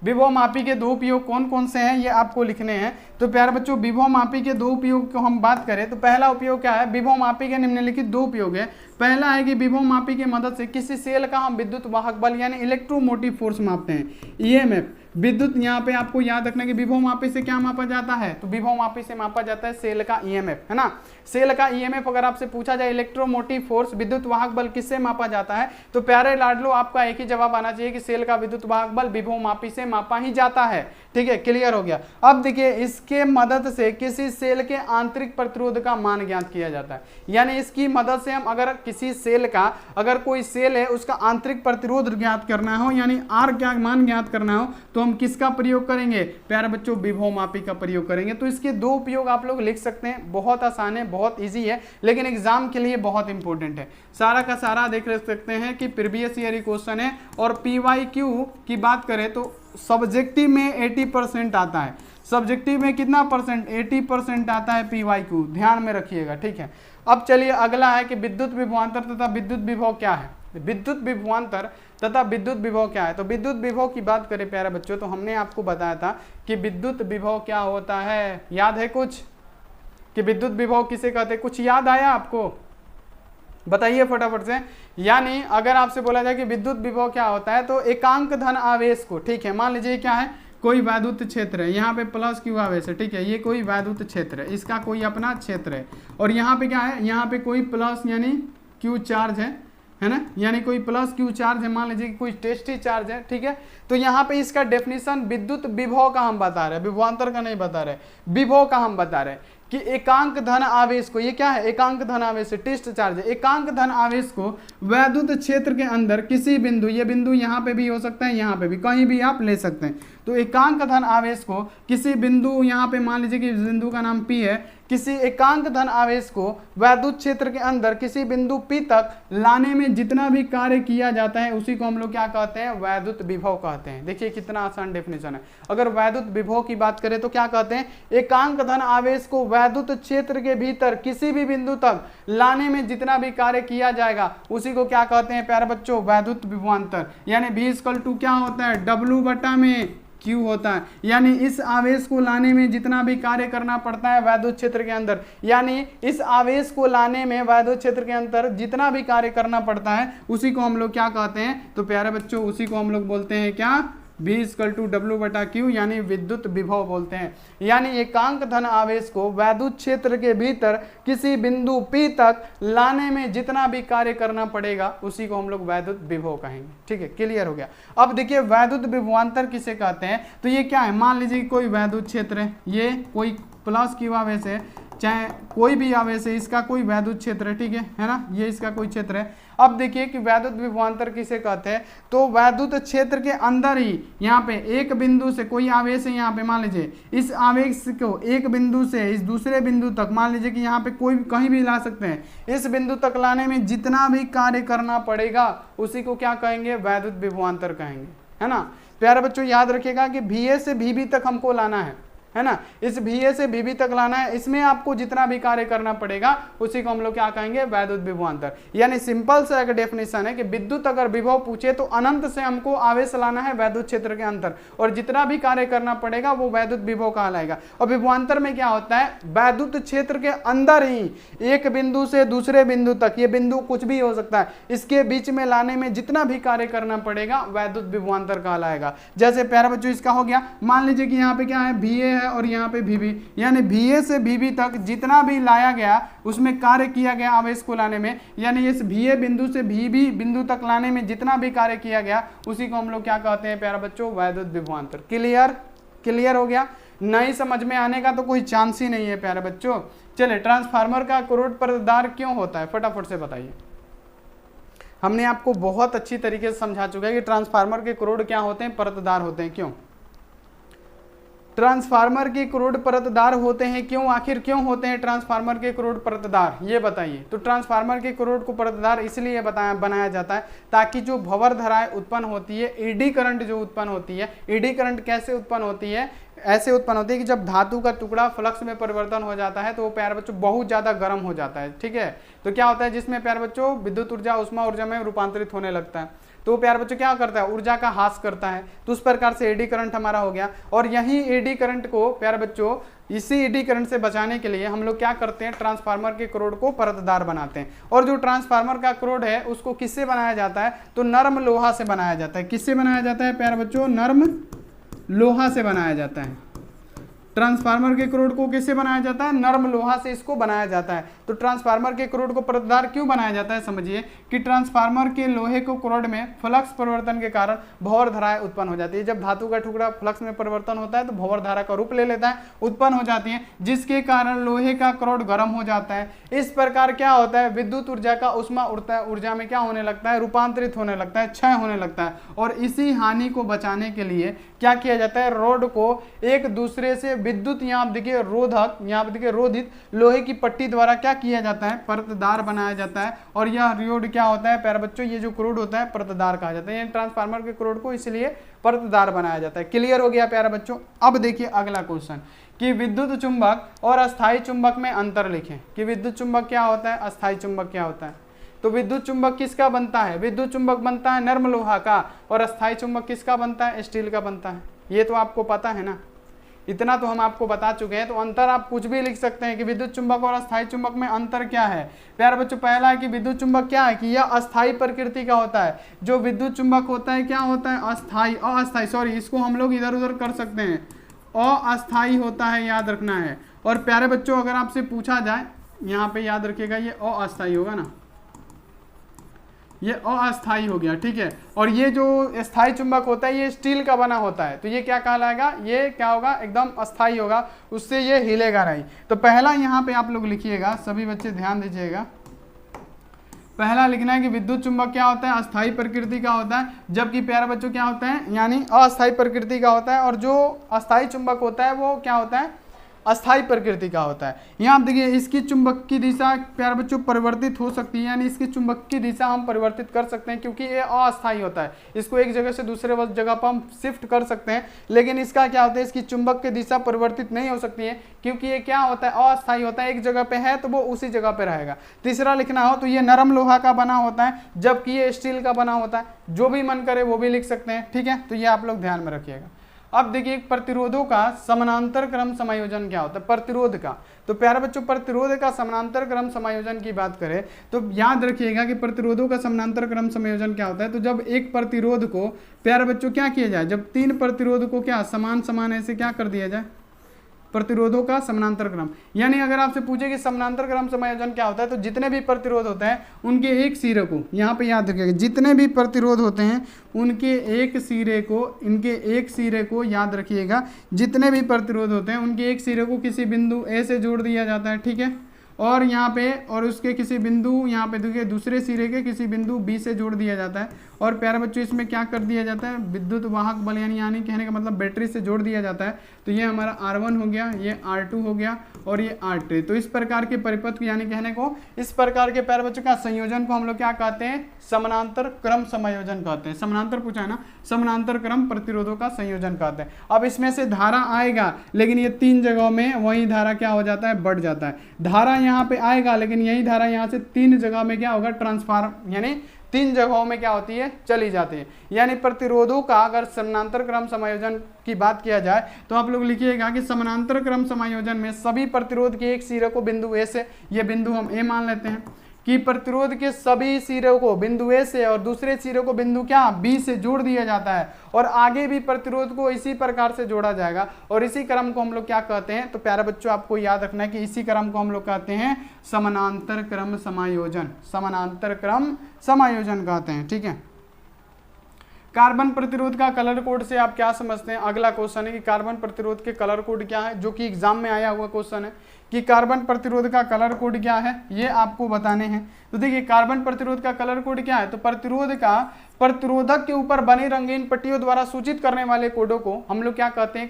विभव मापी के दो उपयोग कौन कौन से हैं ये आपको लिखने हैं। तो प्यारे बच्चों विभव मापी के दो उपयोग को हम बात करें तो पहला उपयोग क्या है, विभव मापी के निम्नलिखित दो उपयोग है। पहला है कि विभव मापी की मदद से किसी सेल का हम विद्युत वाहक बल यानी इलेक्ट्रोमोटिव फोर्स मापते हैं। ईएमएफ विद्युत, यहाँ पे आपको याद रखना कि विभव मापी से क्या मापा जाता है, तो विभव मापी से मापा जाता है सेल का ईएमएफ, है ना। सेल का ईएमएफ अगर आपसे पूछा जाए इलेक्ट्रोमोटिव फोर्स विद्युत वाहक बल किससे मापा जाता है, तो प्यारे लाडलो आपका एक ही जवाब आना चाहिए कि सेल का विद्युत वाहक बल विभव मापी से मापा ही जाता है। ठीक है, क्लियर हो गया। अब देखिए इसके मदद से किसी सेल के आंतरिक प्रतिरोध का मान ज्ञात किया जाता है, यानी इसकी मदद से हम अगर किसी सेल का, अगर कोई सेल है उसका आंतरिक प्रतिरोध ज्ञात करना हो यानी आर क्या मान ज्ञात करना हो तो हम किसका प्रयोग करेंगे प्यारे बच्चों, विभव मापी का प्रयोग करेंगे। तो इसके दो उपयोग आप लोग लिख सकते हैं, बहुत आसान है, बहुत इजी है, लेकिन एग्जाम के लिए बहुत इंपॉर्टेंट है। सारा का सारा देख सकते हैं कि प्रीवियस ईयर क्वेश्चन है। और पीवाईक्यू की बात करें तो सब्जेक्टिव में 80% आता है, सब्जेक्टिव में कितना परसेंट, 80% आता है पीवाईक्यू, ध्यान में रखिएगा। ठीक है, अब चलिए अगला है कि विद्युत विभवांतर तथा विद्युत विभव क्या है। विद्युत विभवांतर तथा विद्युत विभव क्या है, तो विद्युत विभव की बात करें प्यारे बच्चों तो हमने आपको बताया था कि विद्युत विभव क्या होता है, याद है कुछ कि विद्युत विभव किसे कहते हैं, कुछ याद आया आपको, बताइए फटाफट से। यानी अगर आपसे बोला जाए कि विद्युत विभव क्या होता है तो एकांक धन आवेश को, ठीक है, मान लीजिए क्या है, कोई वैद्युत क्षेत्र है, यहाँ पे प्लस क्यू आवेश है, ठीक है, ये कोई वैद्युत क्षेत्र है, इसका कोई अपना क्षेत्र है, और यहाँ पे क्या है, यहाँ पे कोई प्लस यानी क्यू चार्ज है ना, यानी कोई प्लस क्यू चार्ज है, मान लीजिए कि कोई टेस्टी चार्ज है। ठीक है, तो यहाँ पे इसका डेफिनेशन विद्युत विभव का हम बता रहे हैं, विभवांतर का नहीं बता रहे, विभव का हम बता रहे हैं कि एकांक धन आवेश को, ये क्या है, एकांक धन आवेश है, टेस्ट चार्ज है, एकांक धन आवेश को वैद्युत क्षेत्र के अंदर किसी बिंदु, ये बिंदु यहाँ पे भी हो सकता है, यहाँ पे भी, कहीं भी आप ले सकते हैं। तो एकांक धन आवेश को किसी बिंदु, यहाँ पे मान लीजिए कि बिंदु का नाम P है, किसी एकांक धन आवेश को वैद्युत क्षेत्र के अंदर किसी बिंदु P तक लाने में जितना भी कार्य किया जाता है उसी को हम लोग क्या कहते हैं, वैद्युत विभव कहते हैं। देखिए कितना आसान डेफिनेशन है। अगर वैद्युत विभव की बात करें तो क्या कहते हैं, एकांक धन आवेश को वैद्युत क्षेत्र के भीतर किसी भी बिंदु तक लाने में जितना भी कार्य किया जाएगा उसी को क्या कहते हैं प्यारे बच्चों, वैद्युत विभवांतर। यानी V क्या होता है, W बटा में Q होता है। यानी इस आवेश को लाने में जितना भी कार्य करना पड़ता है वैद्युत क्षेत्र के अंदर, यानी इस आवेश को लाने में वैद्युत क्षेत्र के अंदर जितना भी कार्य करना पड़ता है उसी को हम लोग क्या कहते हैं, तो प्यारे बच्चों उसी को हम लोग बोलते हैं क्या, V=W बटा Q, यानी विद्युत विभव बोलते हैं। यानी एकांक धन आवेश को वैद्युत क्षेत्र के भीतर किसी बिंदु P तक लाने में जितना भी कार्य करना पड़ेगा उसी को हम लोग वैद्युत विभव कहेंगे। ठीक है, क्लियर हो गया। अब देखिए वैद्युत विभवांतर किसे कहते हैं, तो ये क्या है, मान लीजिए कोई वैद्युत क्षेत्र है, ये कोई प्लस Q आवेश है, चाहे कोई भी आवेश है, इसका कोई वैद्युत क्षेत्र है, ठीक है ना, ये इसका कोई क्षेत्र है। अब देखिए कि वैद्युत विभवांतर किसे कहते हैं, तो वैद्युत क्षेत्र के अंदर ही यहाँ पे एक बिंदु से कोई आवेश है, यहाँ पे मान लीजिए इस आवेश को एक बिंदु से इस दूसरे बिंदु तक, मान लीजिए कि यहाँ पे कोई कहीं भी ला सकते हैं, इस बिंदु तक लाने में जितना भी कार्य करना पड़ेगा उसी को क्या कहेंगे, वैद्युत विभवांतर कहेंगे, है ना। प्यारे बच्चों याद रखिएगा कि VA से VB तक हमको लाना है ना, इस VA से VB तक लाना है, इसमें आपको जितना भी कार्य करना पड़ेगा उसी को हम लोग क्या कहेंगे, वैद्युत विभवांतर। यानी सिंपल सा एक डेफिनेशन है कि विद्युत अगर विभव पूछे तो अनंत से हमको आवेश लाना है वैद्युत क्षेत्र के अंदर और जितना भी कार्य करना पड़ेगा वो वैद्युत विभव कहलाएगा। और विभवांतर में क्या होता है, वैद्युत क्षेत्र के अंदर ही एक बिंदु से दूसरे बिंदु तक, ये बिंदु कुछ भी हो सकता है, इसके बीच में लाने में जितना भी कार्य करना पड़ेगा वैद्युत विभवांतर कहलाएगा। जैसे प्यारे बच्चों इसका हो गया, मान लीजिए कि यहाँ पे क्या है, VA है और यहाँ पे VB, यानी VA से VB तक जितना भी लाया गया उसमें कार्य किया गया आवेश को लाने में, यानी इस VA बिंदु से VB बिंदु तक लाने में जितना भी कार्य किया गया उसी को हम लोग क्या कहते हैं प्यारे बच्चों, वैद्युत विभवांतर। क्लियर हो गया। नहीं समझ में आने का तो कोई चांस ही नहीं है प्यारे बच्चों। चलिए, ट्रांसफार्मर का करोड़ परतदार क्यों होता है, फटाफट से बताइए। हमने आपको बहुत अच्छी तरीके से समझा चुका है कि ट्रांसफार्मर के करोड़ क्या होते हैं, परतदार होते हैं। क्यों ट्रांसफार्मर के करोड़ परतदार होते हैं, क्यों, आखिर क्यों होते हैं ट्रांसफार्मर के करोड़ परतदार, ये बताइए। तो ट्रांसफार्मर के करोड़ को परतदार इसलिए बनाया जाता है ताकि जो भंवर धाराएं उत्पन्न होती है, एडी करंट जो उत्पन्न होती है, एडी करंट कैसे उत्पन्न होती है, ऐसे उत्पन्न होती है कि जब धातु का टुकड़ा फ्लक्स में परिवर्तन हो जाता है तो वो प्यारे बच्चों बहुत ज्यादा गर्म हो जाता है। ठीक है, तो क्या होता है, जिसमें प्यारे बच्चों विद्युत ऊर्जा उष्मा ऊर्जा में रूपांतरित होने लगता है, तो प्यारे बच्चों क्या करता है, ऊर्जा का ह्रास करता है। तो उस प्रकार से एडी करंट हमारा हो गया। और यही एडी करंट को प्यारे बच्चों, इसी एडी करंट से बचाने के लिए हम लोग क्या करते हैं, ट्रांसफार्मर के करोड़ को परतदार बनाते हैं। और जो ट्रांसफार्मर का करोड़ है उसको किससे बनाया जाता है, तो नर्म लोहा से बनाया जाता है। किससे बनाया जाता है प्यारे बच्चों, नर्म लोहा से बनाया जाता है। ट्रांसफार्मर के करोड़ को किससे बनाया जाता है, नर्म लोहा से इसको बनाया जाता है। तो ट्रांसफार्मर के करोड़ को परतदार क्यों बनाया जाता है, समझिए कि ट्रांसफार्मर के लोहे को करोड़ में फ्लक्स परिवर्तन के कारण भंवर धाराएं उत्पन्न हो जाती है। जब धातु का टुकड़ा फ्लक्स में परिवर्तन होता है तो भंवर धारा का रूप ले लेता है, उत्पन्न हो जाती है, जिसके कारण लोहे का करोड़ गर्म हो जाता है। इस प्रकार क्या होता है, विद्युत ऊर्जा का उष्मा ऊर्जा में क्या होने लगता है, रूपांतरित होने लगता है, क्षय होने लगता है। और इसी हानि को बचाने के लिए क्या किया जाता है, रोड को एक दूसरे से विद्युत, यहाँ देखिए रोधक, यहाँ पे देखिए रोधित लोहे की पट्टी द्वारा क्या किया जाता है, परतदार बनाया जाता है। और यह रोड क्या होता है प्यारे बच्चों, ये जो करोड़ होता है परतदार कहा जाता है। ट्रांसफार्मर के करोड़ को इसलिए परतदार बनाया जाता है। क्लियर हो गया प्यारे बच्चों। अब देखिए अगला क्वेश्चन कि विद्युत चुंबक और अस्थायी चुंबक में अंतर लिखें। कि विद्युत चुंबक क्या होता है, अस्थायी चुंबक क्या होता है। तो विद्युत चुंबक किसका बनता है, विद्युत चुंबक बनता है नर्म लोहा का, और अस्थायी चुंबक किसका बनता है, स्टील का बनता है। ये तो आपको पता है ना, इतना तो हम आपको बता चुके हैं। तो अंतर आप कुछ भी लिख सकते हैं कि विद्युत चुंबक और अस्थायी चुंबक में अंतर क्या है। प्यारे बच्चों, पहला है कि विद्युत चुंबक क्या है, कि यह अस्थायी प्रकृति का होता है। जो विद्युत चुंबक होता है क्या होता है, अस्थायी, अस्थायी, सॉरी इसको हम लोग इधर उधर कर सकते हैं, अस्थायी होता है, याद रखना है। और प्यारे बच्चों अगर आपसे पूछा जाए, यहाँ पे याद रखिएगा ये अस्थायी होगा ना, ये अस्थाई हो गया, ठीक है। और ये जो स्थायी चुंबक होता है ये स्टील का बना होता है, तो ये क्या कहलाएगा, ये क्या होगा, एकदम अस्थाई होगा, उससे ये हिलेगा नहीं। तो पहला यहाँ पे आप लोग लिखिएगा, सभी बच्चे ध्यान दीजिएगा, पहला लिखना है कि विद्युत चुंबक क्या होता है, अस्थायी प्रकृति का होता है, जबकि प्यारे बच्चों क्या होता है, यानी अस्थायी प्रकृति का होता है। और जो अस्थायी चुंबक होता है वो क्या होता है, अस्थायी प्रकृति का होता है। यहाँ देखिए इसकी चुंबक की दिशा प्यारे बच्चों परिवर्तित हो सकती है, यानी इसकी चुंबक की दिशा हम परिवर्तित कर सकते हैं, क्योंकि ये अस्थायी होता है। इसको एक जगह से दूसरे जगह पर हम शिफ्ट कर सकते हैं, लेकिन इसका क्या होता है, इसकी चुंबक की दिशा परिवर्तित नहीं हो सकती है, क्योंकि ये क्या होता है, अस्थायी होता है, एक जगह पे है तो वो उसी जगह पे रहेगा। तीसरा लिखना हो तो ये नरम लोहा का बना होता है, जबकि ये स्टील का बना होता है। जो भी मन करे वो भी लिख सकते हैं, ठीक है। तो ये आप लोग ध्यान में रखिएगा। अब देखिए प्रतिरोधों का समानांतर क्रम समायोजन क्या होता है, प्रतिरोध का। तो प्यारे बच्चों प्रतिरोध का समानांतर क्रम समायोजन की बात करें तो याद रखिएगा कि प्रतिरोधों का समानांतर क्रम समायोजन क्या होता है। तो जब एक प्रतिरोध को प्यारे बच्चों क्या किया जाए, जब तीन प्रतिरोध को क्या समान समान ऐसे क्या कर दिया जाए, प्रतिरोधों का समानांतर क्रम। यानी अगर आपसे पूछे कि समानांतर क्रम समायोजन क्या होता है, तो जितने भी प्रतिरोध होते हैं उनके एक सिरे को, यहाँ पे याद रखिएगा, जितने भी प्रतिरोध होते हैं उनके एक सिरे को, इनके एक सिरे को याद रखिएगा, जितने भी प्रतिरोध होते हैं उनके एक सिरे को किसी बिंदु ए से जोड़ दिया जाता है, ठीक है। और यहाँ पे और उसके किसी बिंदु यहाँ पे देखिए दूसरे सिरे के किसी बिंदु बी से जोड़ दिया जाता है। और प्यारे बच्चों इसमें क्या कर दिया जाता है, विद्युत वाहक बल यानी कहने का मतलब बैटरी से जोड़ दिया जाता है। तो ये हमारा R1 हो गया, ये R2 हो गया और ये R3। तो इस प्रकार के परिपथ यानी कहने को इस प्रकार के प्यारे बच्चों का संयोजन को हम लोग क्या कहते हैं, समानांतर क्रम समायोजन कहते हैं। समानांतर पूछा है ना, समानांतर क्रम प्रतिरोधों का संयोजन कहते हैं। अब इसमें से धारा आएगा, लेकिन ये तीन जगहों में वही धारा क्या हो जाता है, बढ़ जाता है। धारा यहाँ पे आएगा, लेकिन यही धारा यहाँ से तीन जगह में क्या होगा, ट्रांसफार्म यानी तीन जगहों में क्या होती है, चली जाती है। यानी प्रतिरोधों का अगर समानांतर क्रम समायोजन की बात किया जाए तो आप लोग लिखिएगा कि समानांतर क्रम समायोजन में सभी प्रतिरोध के एक सिरे को बिंदु ए से, ये बिंदु हम ए मान लेते हैं, कि प्रतिरोध के सभी सिरों को बिंदु ए से और दूसरे सिरे को बिंदु क्या बी से जोड़ दिया जाता है, और आगे भी प्रतिरोध को इसी प्रकार से जोड़ा जाएगा। और इसी क्रम को हम लोग क्या कहते हैं, तो प्यारे बच्चों आपको याद रखना है कि इसी क्रम को हम लोग कहते हैं समानांतर क्रम समायोजन, समानांतर क्रम समायोजन कहते हैं, ठीक है। कार्बन प्रतिरोध का कलर कोड से आप क्या समझते हैं, अगला क्वेश्चन है कि कार्बन प्रतिरोध के कलर कोड क्या है, जो कि एग्जाम में आया हुआ क्वेश्चन है कि कार्बन प्रतिरोध का कलर कोड क्या है, ये आपको बताने हैं। तो देखिए कार्बन प्रतिरोध का कलर कोड क्या है, तो प्रतिरोध का प्रतिरोधक के ऊपर बनी रंगीन पट्टियों द्वारा सूचित करने वाले कोडों को हम लोग क्या कहते हैं,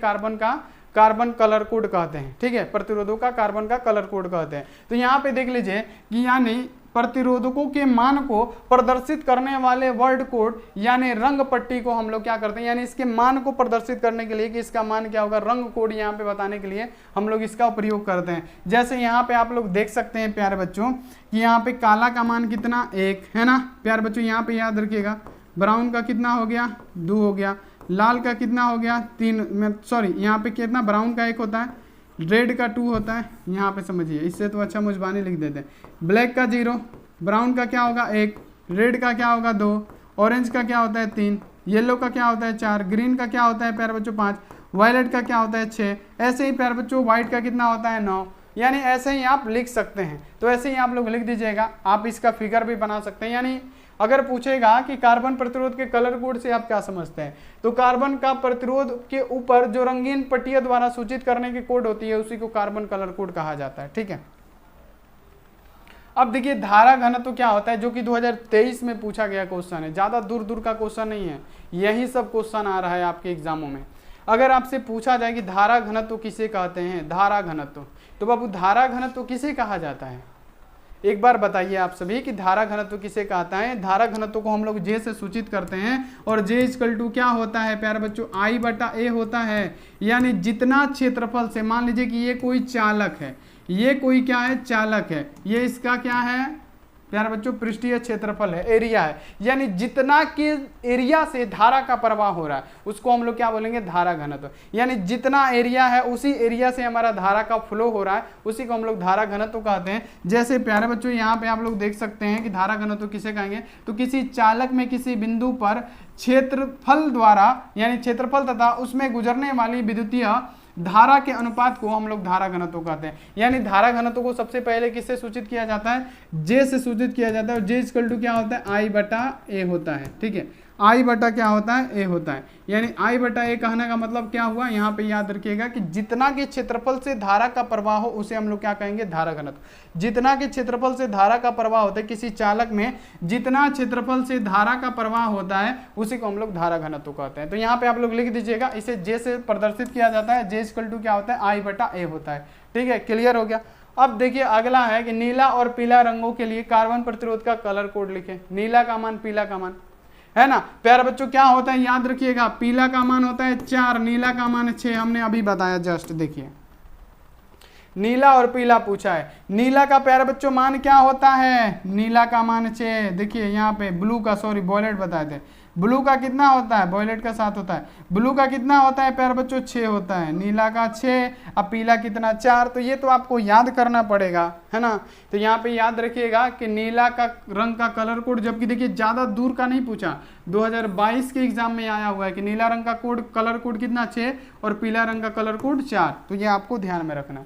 कार्बन कलर कोड कहते हैं, ठीक है। प्रतिरोधों का कार्बन का कलर कोड कहते हैं। तो यहाँ पे देख लीजिए कि यानी प्रतिरोधकों के मान को प्रदर्शित करने वाले वर्ड कोड यानी रंग पट्टी को हम लोग क्या करते हैं, यानी इसके मान को प्रदर्शित करने के लिए कि इसका मान क्या होगा, रंग कोड यहाँ पे बताने के लिए हम लोग इसका प्रयोग करते हैं। जैसे यहाँ पे आप लोग देख सकते हैं प्यारे बच्चों कि यहाँ पे काला का मान कितना, 1 है ना प्यारे बच्चों, यहाँ पे याद रखिएगा। ब्राउन का कितना हो गया, 2 हो गया। लाल का कितना हो गया, 3, सॉरी यहाँ पे कितना, ब्राउन का 1 होता है, रेड का 2 होता है, यहाँ पे समझिए, इससे तो अच्छा मुझबानी लिख देते हैं। ब्लैक का 0, ब्राउन का क्या होगा 1, रेड का क्या होगा 2, ऑरेंज का क्या होता है 3, येलो का क्या होता है 4, ग्रीन का क्या होता है प्यारे बच्चों 5, वायलेट का क्या होता है 6, ऐसे ही प्यारे बच्चों व्हाइट का कितना होता है 9। यानी ऐसे ही आप लिख सकते हैं। तो ऐसे ही आप लोग लिख दीजिएगा, आप इसका फिगर भी बना सकते हैं। यानी अगर पूछेगा कि कार्बन प्रतिरोध के कलर कोड से आप क्या समझते हैं, तो कार्बन का प्रतिरोध के ऊपर जो रंगीन पट्टियों द्वारा सूचित करने की कोड होती है उसी को कार्बन कलर कोड कहा जाता है, ठीक है। अब देखिए धारा घनत्व क्या होता है, जो कि 2023 में पूछा गया क्वेश्चन है, ज्यादा दूर दूर का क्वेश्चन नहीं है, यही सब क्वेश्चन आ रहा है आपके एग्जामों में। अगर आपसे पूछा जाए कि धारा घनत्व किसे कहते हैं, धारा घनत्व, तो बाबू धारा घनत्व किसे कहा जाता है, एक बार बताइए आप सभी कि धारा घनत्व किसे कहता है। धारा घनत्व को हम लोग जे से सूचित करते हैं, और जे इक्वल टू क्या होता है प्यारे बच्चों, I/A होता है। यानी जितना क्षेत्रफल से, मान लीजिए कि ये कोई चालक है, ये कोई क्या है, चालक है, ये इसका क्या है प्यारे बच्चों, पृष्ठीय क्षेत्रफल है, एरिया है। यानी जितना के एरिया से धारा का प्रवाह हो रहा है उसको हम लोग क्या बोलेंगे, धारा घनत्व। यानी जितना एरिया है उसी एरिया से हमारा धारा का फ्लो हो रहा है, उसी को हम लोग धारा घनत्व कहते हैं। जैसे प्यारे बच्चों यहाँ पे आप लोग देख सकते हैं कि धारा घनत्व किसे कहेंगे, तो किसी चालक में किसी बिंदु पर क्षेत्रफल द्वारा, यानी क्षेत्रफल तथा उसमें गुजरने वाली विद्युतीय धारा के अनुपात को हम लोग धारा घनत्व कहते हैं। यानी धारा घनत्व को सबसे पहले किससे सूचित किया जाता है, जे से सूचित किया जाता है। जे इक्वल टू क्या होता है, आई बटा ए होता है। ठीक है, आई बटा क्या होता है, ए होता है। यानी आई बटा ए कहने का मतलब क्या हुआ, यहाँ पे याद रखिएगा कि जितना के क्षेत्रफल से धारा का प्रवाह हो उसे हम लोग क्या कहेंगे, धारा घनत्व। जितना के क्षेत्रफल से धारा का प्रवाह होता है, किसी चालक में जितना क्षेत्रफल से धारा का प्रवाह होता है उसी को हम लोग धारा घनत्व कहते हैं। तो यहाँ पे आप लोग लिख दीजिएगा, इसे जे से प्रदर्शित किया जाता है। जे इक्वल टू क्या होता है, आई बटा ए होता है। ठीक है, क्लियर हो गया। अब देखिए अगला है कि नीला और पीला रंगों के लिए कार्बन प्रतिरोध का कलर कोड लिखें। नीला का मान, पीला का मान, है ना प्यारे बच्चों, क्या होता है याद रखिएगा, पीला का मान होता है 4, नीला का मान 6। हमने अभी बताया जस्ट, देखिए नीला और पीला पूछा है। नीला का प्यारे बच्चों मान क्या होता है, नीला का मान 6। देखिए यहाँ पे ब्लू का, सॉरी वॉयलेट बताए थे, ब्लू का कितना होता है, वॉयलेट का 7 होता है। ब्लू का कितना होता है प्यारे बच्चों, 6 होता है। नीला का 6, अब पीला कितना, 4। तो ये तो आपको याद करना पड़ेगा, है ना। तो यहाँ पे याद रखिएगा कि नीला का रंग का कलर कोड, जबकि देखिए ज़्यादा दूर का नहीं पूछा, 2022 के एग्जाम में आया हुआ है कि नीला रंग का कोड, कलर कोड कितना 6 और पीला रंग का कलर कोड 4। तो ये आपको ध्यान में रखना।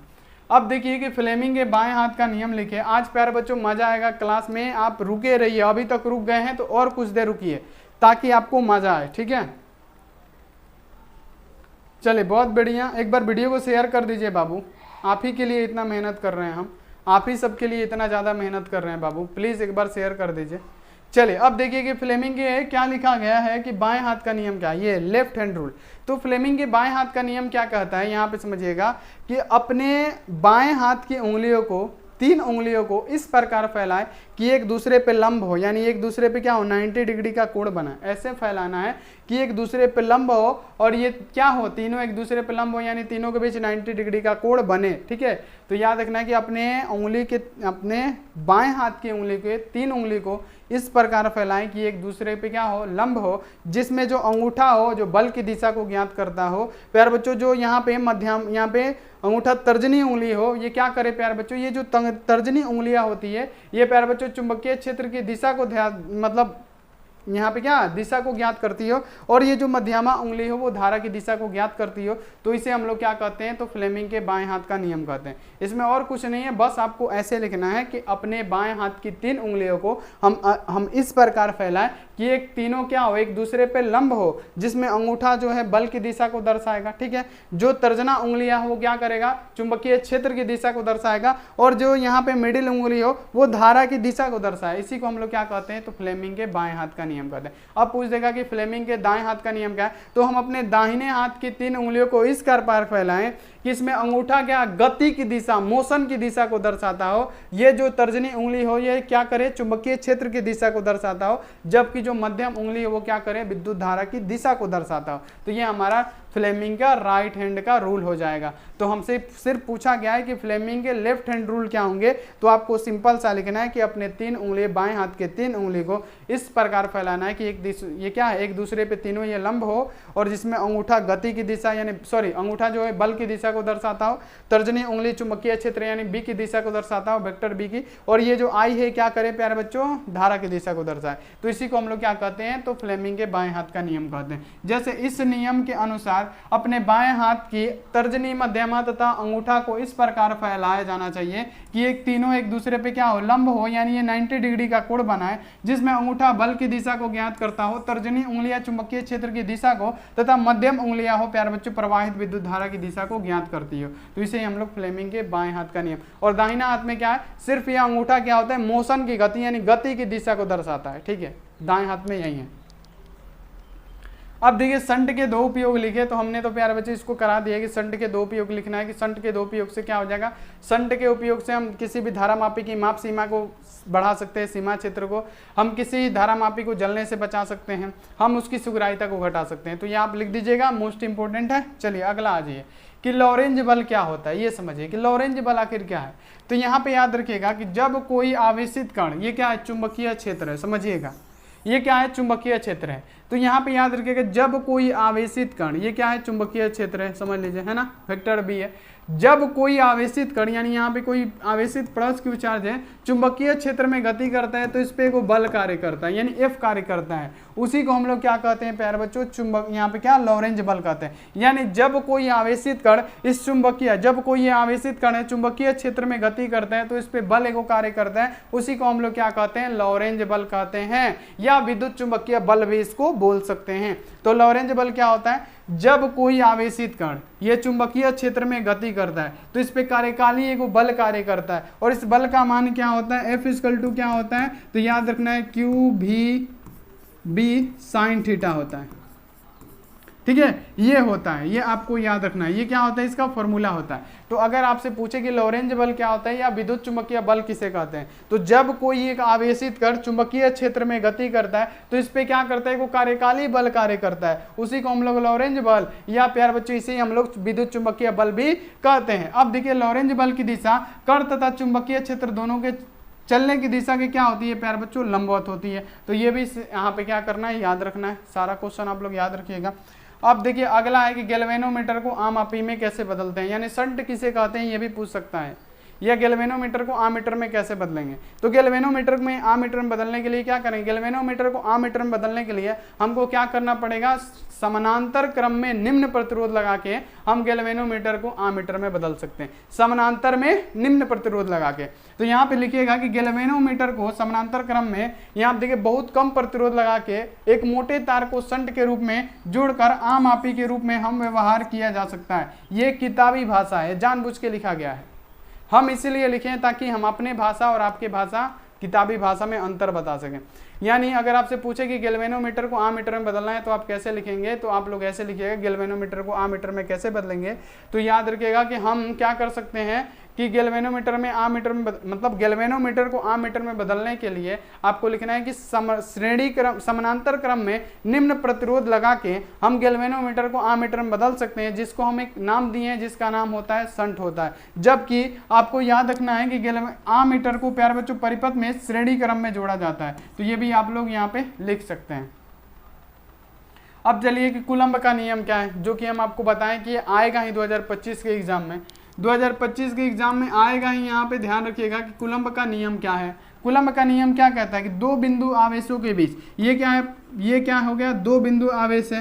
अब देखिए कि फ्लेमिंग के बाएं हाथ का नियम लिखे। आज प्यारे बच्चों मजा आएगा क्लास में, आप रुके रहिए, अभी तक रुक गए हैं तो और कुछ देर रुकिए ताकि आपको मजा आए। ठीक है, चलिए बहुत बढ़िया। एक बार वीडियो को शेयर कर दीजिए बाबू, आप ही के लिए इतना मेहनत कर रहे हैं हम, आप ही सबके लिए इतना ज़्यादा मेहनत कर रहे हैं बाबू, प्लीज़ एक बार शेयर कर दीजिए। चलिए अब देखिए कि फ्लेमिंग के क्या लिखा गया है कि बाएं हाथ का नियम क्या है, ये लेफ्ट हैंड रूल। तो फ्लेमिंग के बाएं हाथ का नियम क्या कहता है, यहाँ पे समझिएगा कि अपने बाएं हाथ की उंगलियों को, 3 उंगलियों को इस प्रकार फैलाएं कि एक दूसरे पे लंब हो, यानी एक दूसरे पे क्या हो, 90 डिग्री का कोण बना। ऐसे फैलाना है कि एक दूसरे पे लंब हो और ये क्या हो, तीनों एक दूसरे पे लंब हो, यानी तीनों के बीच 90 डिग्री का कोण बने। ठीक है, तो याद रखना है कि अपने बाएं हाथ की उंगली के 3 उंगली को इस प्रकार फैलाएं कि एक दूसरे पे क्या हो, लंब हो, जिसमें जो अंगूठा हो जो बल की दिशा को ज्ञात करता हो। प्यार बच्चों जो यहाँ पे मध्यम, यहाँ पे अंगूठा तर्जनी उंगली हो, ये क्या करे प्यार बच्चों, ये जो तर्जनी उंगलियां होती है ये प्यार बच्चों चुंबकीय क्षेत्र की दिशा को मतलब यहाँ पे क्या दिशा को ज्ञात करती हो, और ये जो मध्यमा उंगली हो वो धारा की दिशा को ज्ञात करती हो। तो इसे हम लोग क्या कहते हैं, तो फ्लेमिंग के बाएं हाथ का नियम कहते हैं। इसमें और कुछ नहीं है, बस आपको ऐसे लिखना है कि अपने बाएं हाथ की 3 उंगलियों को हम इस प्रकार फैलाएं कि एक तीनों क्या हो, एक दूसरे पे लंब हो, जिसमें अंगूठा जो है बल की दिशा को दर्शाएगा। ठीक है, जो तर्जना उंगलियां हो क्या करेगा, चुंबकीय क्षेत्र की दिशा को दर्शाएगा, और जो यहाँ पे मिडिल उंगली हो वो धारा की दिशा को दर्शाए। इसी को हम लोग क्या कहते हैं, तो फ्लेमिंग के बाएं हाथ का नियम कहते हैं। अब पूछ देगा कि फ्लेमिंग के दाएं हाथ का नियम क्या है, तो हम अपने दाहिने हाथ की 3 उंगलियों को इस प्रकार फैलाएं कि इसमें अंगूठा क्या गति की दिशा, मोशन की दिशा को दर्शाता हो, ये जो तर्जनी उंगली हो ये क्या करे, चुंबकीय क्षेत्र की दिशा को दर्शाता हो, जबकि जो मध्यम उंगली हो वो क्या करे, विद्युत धारा की दिशा को दर्शाता हो। तो ये हमारा फ्लेमिंग का राइट हैंड का रूल हो जाएगा। तो हमसे सिर्फ पूछा गया है कि फ्लेमिंग के लेफ्ट हैंड रूल क्या होंगे, तो आपको सिंपल सा लिखना है कि अपने 3 उंगली, बाएं हाथ के 3 उंगली को इस प्रकार फैलाना है कि ये क्या है, एक दूसरे पे तीनों ये लंब हो, और जिसमें अंगूठा गति की दिशा, यानी सॉरी अंगूठा जो है बल की दिशा को दर्शाता हो, तर्जनी उंगली चुंबकीय क्षेत्र यानी बी की दिशा को दर्शाता हो, वेक्टर बी की, और ये जो आई है क्या करे प्यारे बच्चों, धारा की दिशा को दर्शाए। तो इसी को हम लोग क्या कहते हैं, तो फ्लेमिंग के बाएं हाथ का नियम कहते हैं। जैसे इस नियम के अनुसार अपने बाएं हाथ की तर्जनी, मध्यमा तथा अंगूठा को इस प्रकार फैलाया जाना चाहिए कि एक तीनों एक दूसरे पे क्या हो, लंब हो, यानी ये 90 डिग्री का कोण बनाए, जिसमें अंगूठा बल की दिशा को ज्ञात करता हो, तर्जनी उंगलियां चुंबकीय क्षेत्र की दिशा को तथा मध्यम उंगलियां हो प्यारे बच्चों प्रवाहित विद्युत धारा की दिशा को ज्ञात करती हो। तो इसे हम लोग फ्लेमिंग के बाएं हाथ का नियम। और दाहिना हाथ में क्या है, सिर्फ यह अंगूठा क्या होता है, मोशन की गति यानी गति की दिशा को दर्शाता है। ठीक है, दाएं हाथ में यही है। अब देखिए संट के 2 उपयोग लिखे, तो हमने तो प्यारे बच्चे इसको करा दिया कि संट के 2 उपयोग लिखना है कि संट के 2 उपयोग से क्या हो जाएगा, संट के उपयोग से हम किसी भी धारामापी की माप सीमा को बढ़ा सकते हैं, सीमा क्षेत्र को, हम किसी धारामापी को जलने से बचा सकते हैं, हम उसकी सुग्राहिता को घटा सकते हैं। तो ये आप लिख दीजिएगा, मोस्ट इंपॉर्टेंट है। चलिए अगला आ जाइए कि लॉरेंज बल क्या होता है, ये समझिए कि लॉरेंज बल आखिर क्या है। तो यहाँ पे याद रखिएगा कि जब कोई आवेशित कण, ये क्या है, चुंबकीय क्षेत्र है, समझिएगा ये क्या है, चुंबकीय क्षेत्र है। तो यहाँ पे याद रखिएगा जब कोई आवेशित कण, ये क्या है, चुंबकीय क्षेत्र है, समझ लीजिए, है ना, वेक्टर बी है। जब कोई आवेशित कण यानी यहाँ पे कोई आवेशित पॉजिटिव चार्ज है चुंबकीय क्षेत्र में गति करता है तो इस पे को बल कार्य करता है यानी F कार्य करता है, उसी को हम लोग क्या कहते हैं प्यारे बच्चों, चुंबक, यहाँ पे क्या लॉरेंज बल कहते हैं। यानी जब कोई आवेशित कण इस चुंबकीय, जब कोई आवेशित कण है चुंबकीय क्षेत्र में गति करता है तो इस पे बल एगो कार्य करता है, उसी को हम लोग क्या कहते हैं, लॉरेंज बल कहते हैं, या विद्युत चुंबकीय बल भी इसको बोल सकते हैं। तो लॉरेंज बल क्या होता है, जब कोई आवेशित कण ये चुंबकीय क्षेत्र में गति करता है तो इस पे कार्यकाली एक बल कार्य करता है, और इस बल का मान क्या होता है, F = क्या होता है, तो याद रखना है QVB sin थीटा होता है। ठीक है, ये होता है, ये आपको याद रखना है, ये क्या होता है, इसका फॉर्मूला होता है। तो अगर आपसे पूछे कि लॉरेंज बल क्या होता है या विद्युत चुंबकीय बल किसे कहते हैं, तो जब कोई एक आवेशित कण चुंबकीय क्षेत्र में गति करता है तो इस पे क्या करता है, वो कार्यकाली बल कार्य करता है, उसी को हम लोग लॉरेंज बल या प्यारे बच्चों इसे हम लोग विद्युत चुंबकीय बल भी कहते हैं। अब देखिए लॉरेंज बल की दिशा कण तथा चुंबकीय क्षेत्र दोनों के चलने की दिशा की क्या होती है प्यारे बच्चों, लंबवत होती है। तो ये भी यहाँ पे क्या करना है, याद रखना है, सारा क्वेश्चन आप लोग याद रखिएगा। अब देखिए अगला है कि गैल्वेनोमीटर को आम आपी में कैसे बदलते हैं, यानी शंट किसे कहते हैं ये भी पूछ सकता है, या गैल्वेनोमीटर को आमीटर में कैसे बदलेंगे। तो गैल्वेनोमीटर में आमीटर में बदलने के लिए क्या करेंगे, गैल्वेनोमीटर को आमीटर में बदलने के लिए हमको क्या करना पड़ेगा, समानांतर क्रम में निम्न प्रतिरोध लगा के हम गैल्वेनोमीटर को आमीटर में बदल सकते हैं, समानांतर में निम्न प्रतिरोध लगा के। तो यहाँ पे लिखिएगा कि गैल्वेनोमीटर को समानांतर क्रम में, यहाँ देखिए बहुत कम प्रतिरोध लगा के एक मोटे तार को शंट के रूप में जोड़कर आम आपी के रूप में हम व्यवहार किया जा सकता है। ये किताबी भाषा है, जानबूझ के लिखा गया है, हम इसीलिए लिखें ताकि हम अपने भाषा और आपके भाषा किताबी भाषा में अंतर बता सकें। यानी अगर आपसे पूछे कि गैल्वेनोमीटर को आमीटर में बदलना है तो आप कैसे लिखेंगे, तो आप लोग ऐसे लिखिएगा, गैल्वेनोमीटर को आमीटर में कैसे बदलेंगे। तो याद रखिएगा कि हम क्या कर सकते हैं कि गैल्वेनोमीटर में आमीटर में मतलब गैल्वेनोमीटर को आमीटर में बदलने के लिए आपको लिखना है कि श्रेणी क्रम समानांतर क्रम में निम्न प्रतिरोध लगा के हम गैल्वेनोमीटर को आमीटर में बदल सकते हैं, जिसको हम एक नाम दिए हैं जिसका नाम होता है शंट होता है। जबकि आपको याद रखना है कि आमीटर को प्यारे बच्चों परिपथ में श्रेणी क्रम में जोड़ा जाता है, तो ये भी आप लोग यहाँ पे लिख सकते हैं। अब चलिए कि कूलम्ब का नियम क्या है, जो कि हम आपको बताएं कि आएगा ही 2025 के एग्जाम में, 2025 के एग्जाम में आएगा ही। यहाँ पे ध्यान रखिएगा कि कूलम्ब का नियम क्या है। कूलम्ब का नियम क्या कहता है कि दो बिंदु आवेशों के बीच, ये क्या है, ये क्या हो गया, दो बिंदु आवेश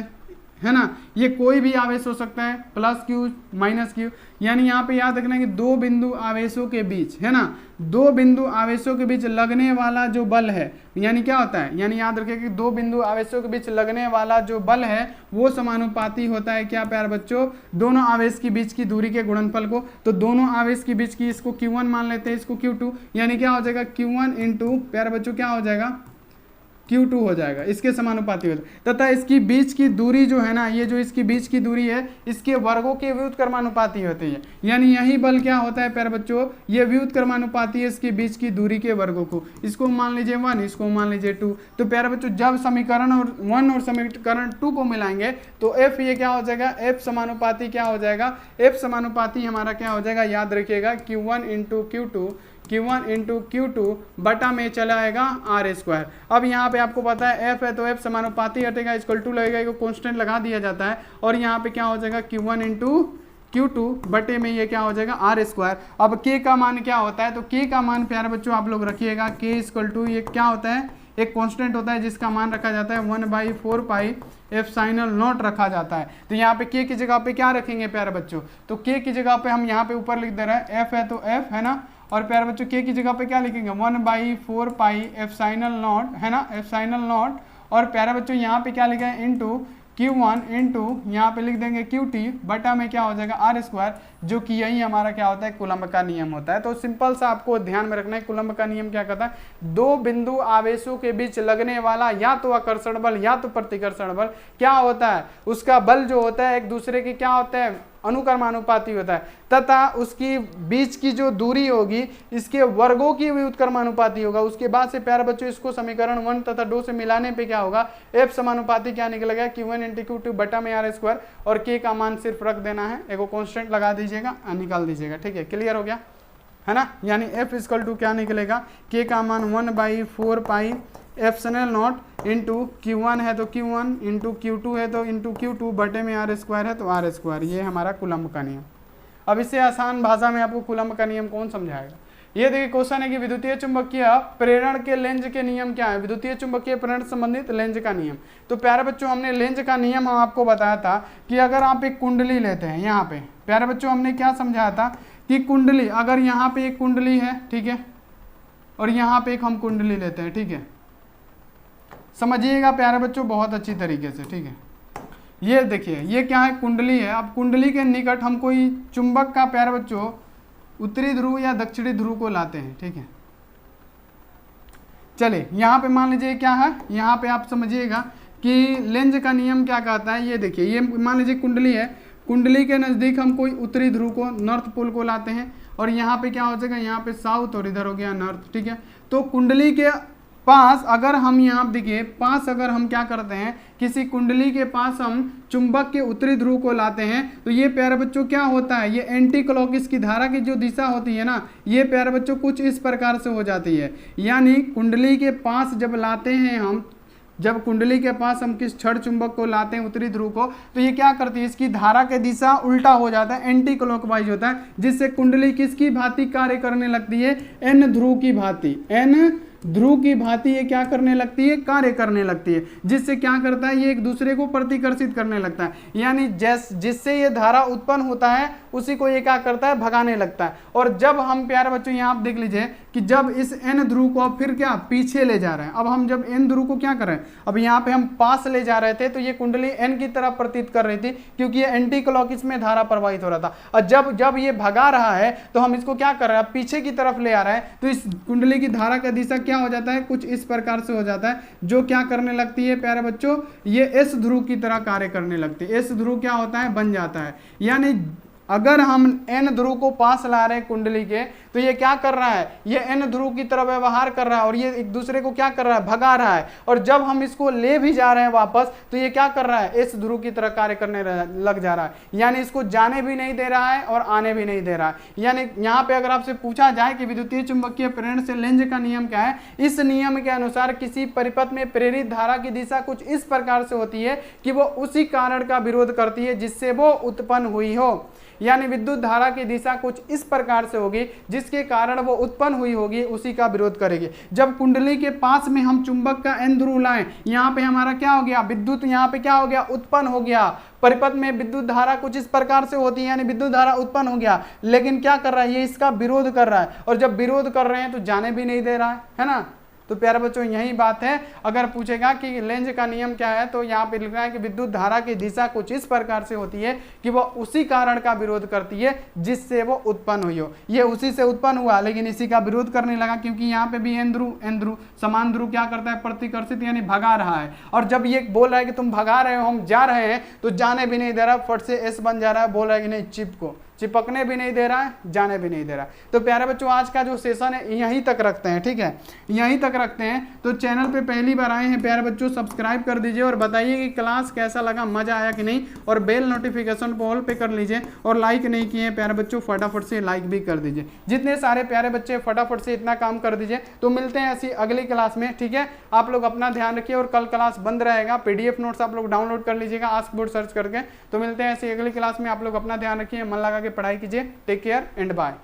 है ना, ये कोई भी आवेश हो सकता है, +q -q, यानी यहाँ पे याद रखना है कि दो बिंदु आवेशों के बीच, है ना, दो बिंदु आवेशों के बीच लगने वाला जो बल है, यानी क्या होता है, यानी याद रखिए कि दो बिंदु आवेशों के बीच लगने वाला जो बल है वो समानुपाती होता है क्या प्यारे बच्चों, दोनों आवेश के बीच की दूरी के गुणनफल को। तो दोनों आवेश के बीच की, इसको q1 मान लेते हैं, इसको q2, यानी क्या हो जाएगा, q1 इंटू प्यारे बच्चों क्या हो जाएगा, Q2 हो जाएगा, इसके समानुपाती होता है। तथा इसकी बीच की दूरी जो है ना, ये जो इसकी बीच की दूरी है इसके वर्गों के व्युत्क्रमानुपाती होती है। यानी यही बल क्या होता है प्यारे बच्चों, ये व्युत्क्रमानुपाती है इसके बीच की दूरी के वर्गों को। इसको मान लीजिए 1, इसको मान लीजिए 2। तो प्यारे बच्चों जब समीकरण 1 और समीकरण 2 को मिलाएंगे तो F ये क्या हो जाएगा, F समानुपाती क्या हो जाएगा, F समानुपाती हमारा क्या हो जाएगा, याद रखिएगा Q1 into Q1 into Q2 बटा में चला आएगा R²। अब यहाँ पे आपको पता है F है तो F समानुपाती हटेगा, = लगेगा, एक कांस्टेंट लगा दिया जाता है, और यहाँ पे क्या हो जाएगा Q1 इंटू Q2 बटे में ये क्या हो जाएगा R²। अब K का मान क्या होता है, तो K का मान प्यारे बच्चों आप लोग रखिएगा, K = ये क्या होता है, एक कांस्टेंट होता है जिसका मान रखा जाता है 1/4 पाई ε0 रखा जाता है। तो यहाँ पे K की जगह पे क्या रखेंगे प्यारे बच्चों, तो K की जगह पे हम यहाँ पे ऊपर लिख दे रहे हैं F है तो F है ना, और प्यारे बच्चों K की जगह पे क्या लिखेंगे 1/4 पाई ε0 है ना, ε0, और प्यारे बच्चों यहाँ पे क्या लिखा है इंटू Q1 इंटू यहाँ पे लिख देंगे QT बटा में क्या हो जाएगा R², जो कि यही हमारा क्या होता है, कूलम्ब का नियम होता है। तो सिंपल सा आपको ध्यान में रखना है, कूलम्ब का नियम क्या कहता है, दो बिंदु आवेशों के बीच लगने वाला या तो आकर्षण बल या तो प्रतिकर्षण बल क्या होता है, उसका बल जो होता है एक दूसरे के क्या होता है, अनुक्रमानुपाती होता है, तथा उसकी बीच की जो दूरी होगी इसके वर्गों की व्युत्क्रमानुपाती होगा। उसके बाद से प्यारे बच्चों इसको समीकरण 1 तथा 2 से मिलाने पे क्या होगा, F समानुपाती क्या निकलेगा, Q1 इंटू Q2 बटा में R², और K का मान सिर्फ रख देना है, एगो कांस्टेंट लगा दीजिएगा, निकाल दीजिएगा। ठीक है, क्लियर हो गया है ना। यानी F = क्या निकलेगा, K का मान 1/4 पाई ε0 इंटू Q1 है तो Q1 इंटू Q2 है तो इंटू Q2 बटे में R² है तो R²। ये हमारा कूलम्ब का नियम। अब इससे आसान भाषा में आपको कूलम्ब का नियम कौन समझाएगा। ये देखिए क्वेश्चन है कि विद्युतीय चुंबकीय प्रेरण के लेंज के नियम क्या है, विद्युतीय चुंबकीय प्रेरण संबंधित लेंज का नियम। तो प्यारे बच्चों हमने लेंज का नियम हम आपको बताया था कि अगर आप एक कुंडली लेते हैं, यहाँ पे प्यारे बच्चों हमने क्या समझाया था कि कुंडली, अगर यहाँ पे एक कुंडली है, ठीक है, और यहाँ पे एक हम कुंडली लेते हैं, ठीक है, समझिएगा प्यारे बच्चों बहुत अच्छी तरीके से, ठीक है। ये देखिए ये क्या है, कुंडली है। अब कुंडली के निकट हम कोई चुंबक का प्यारे बच्चों उत्तरी ध्रुव या दक्षिणी ध्रुव को लाते हैं, ठीक है। चलिए यहाँ पे मान लीजिए क्या है, यहाँ पे आप समझिएगा कि लेंज का नियम क्या कहता है। ये देखिए ये मान लीजिए कुंडली है, कुंडली के नज़दीक हम कोई उत्तरी ध्रुव को, नॉर्थ पोल को लाते हैं, और यहाँ पे क्या हो जाएगा, यहाँ पे साउथ और इधर हो गया नॉर्थ, ठीक है। तो कुंडली के पास अगर हम यहाँ देखिए पास अगर हम क्या करते हैं, किसी कुंडली के पास हम चुंबक के उत्तरी ध्रुव को लाते हैं, तो ये प्यारे बच्चों क्या होता है, ये एंटी क्लॉक इसकी धारा की जो दिशा होती है ना, ये प्यारे बच्चों कुछ इस प्रकार से हो जाती है। यानी कुंडली के पास जब लाते हैं हम, जब कुंडली के पास हम किस छड़ चुंबक को लाते हैं उत्तरी ध्रुव को, तो ये क्या करती है, इसकी धारा की दिशा उल्टा हो जाता है, एंटी क्लॉकवाइज होता है, जिससे कुंडली किसकी भांति कार्य करने लगती है, एन ध्रुव की भांति, एन ध्रुव की भांति ये क्या करने लगती है, कार्य करने लगती है, जिससे क्या करता है, ये एक दूसरे को प्रतिकर्षित करने लगता है। यानी जिससे ये धारा उत्पन्न होता है उसी को ये क्या करता है, भगाने लगता है। और जब हम प्यारे बच्चों यहाँ आप देख लीजिए कि जब इस एन ध्रुव को फिर क्या पीछे ले जा रहे हैं, अब हम जब एन ध्रुव को क्या कर रहे हैं, अब यहाँ पे हम पास ले जा रहे थे, तो ये कुंडली एन की तरफ प्रतीत कर रही थी, क्योंकि ये एंटी क्लॉक में धारा प्रवाहित हो रहा था। और जब ये भगा रहा है तो हम इसको क्या कर रहे हैं, पीछे की तरफ ले आ रहे हैं, तो इस कुंडली की धारा का दिशा क्या हो जाता है, कुछ इस प्रकार से हो जाता है, जो क्या करने लगती है प्यारे बच्चों, ये एस ध्रुव की तरह कार्य करने लगती है। एस ध्रुव क्या होता है, बन जाता है। यानी अगर हम एन ध्रुव को पास ला रहे हैं कुंडली के, तो ये क्या कर रहा है, ये एन ध्रुव की तरह व्यवहार कर रहा है, और ये एक दूसरे को क्या कर रहा है, भगा रहा है। और जब हम इसको ले भी जा रहे हैं वापस, तो ये क्या कर रहा है, एस ध्रुव की तरह कार्य करने लग जा रहा है। यानी इसको जाने भी नहीं दे रहा है और आने भी नहीं दे रहा है। यानी यहाँ पे अगर आपसे पूछा जाए कि विद्युतीय चुंबकीय प्रेरण से लेंज का नियम क्या है, इस नियम के अनुसार किसी परिपथ में प्रेरित धारा की दिशा कुछ इस प्रकार से होती है कि वो उसी कारण का विरोध करती है जिससे वो उत्पन्न हुई हो। यानी विद्युत धारा की दिशा कुछ इस प्रकार से होगी जिसके कारण वो उत्पन्न हुई होगी, उसी का विरोध करेगी। जब कुंडली के पास में हम चुंबक का एन ध्रुव लाएं, यहाँ पे हमारा क्या हो गया, विद्युत यहाँ पे क्या हो गया, उत्पन्न हो गया। परिपथ में विद्युत धारा कुछ इस प्रकार से होती है, यानी विद्युत धारा उत्पन्न हो गया, लेकिन क्या कर रहा है, ये इसका विरोध कर रहा है। और जब विरोध कर रहे हैं तो जाने भी नहीं दे रहा है ना। तो प्यारे बच्चों यही बात है। अगर पूछेगा कि लेंज का नियम क्या है, तो यहाँ पे लिखना है कि विद्युत धारा की दिशा कुछ इस प्रकार से होती है कि वो उसी कारण का विरोध करती है जिससे वो उत्पन्न हुई हो। ये उसी से उत्पन्न हुआ लेकिन इसी का विरोध करने लगा, क्योंकि यहाँ पे भी एन ध्रुव समान ध्रुव क्या करता है, प्रतिकर्षित यानी भगा रहा है। और जब ये बोल रहा है कि तुम भगा रहे हो, हम जा रहे हैं, तो जाने भी नहीं दे रहा, फट से एस बन जा रहा है, बोल रहा है कि नहीं चिपकने भी नहीं दे रहा है, जाने भी नहीं दे रहा। तो प्यारे बच्चों आज का जो सेशन है यहीं तक रखते हैं, ठीक है, यहीं तक रखते हैं। तो चैनल पे पहली बार आए हैं प्यारे बच्चों, सब्सक्राइब कर दीजिए और बताइए कि क्लास कैसा लगा, मजा आया कि नहीं, और बेल नोटिफिकेशन को ऑल पे कर लीजिए। और लाइक नहीं किए प्यारे बच्चों, फटाफट से लाइक भी कर दीजिए। जितने सारे प्यारे बच्चे फटाफट से इतना काम कर दीजिए। तो मिलते हैं ऐसी अगली क्लास में, ठीक है। आप लोग अपना ध्यान रखिए, और कल क्लास बंद रहेगा, PDF नोट्स आप लोग डाउनलोड कर लीजिएगा आस्क बोर्ड सर्च करके। तो मिलते हैं ऐसी अगली क्लास में, आप लोग अपना ध्यान रखिए, मन लगा के पढ़ाई कीजिए। Take care and bye.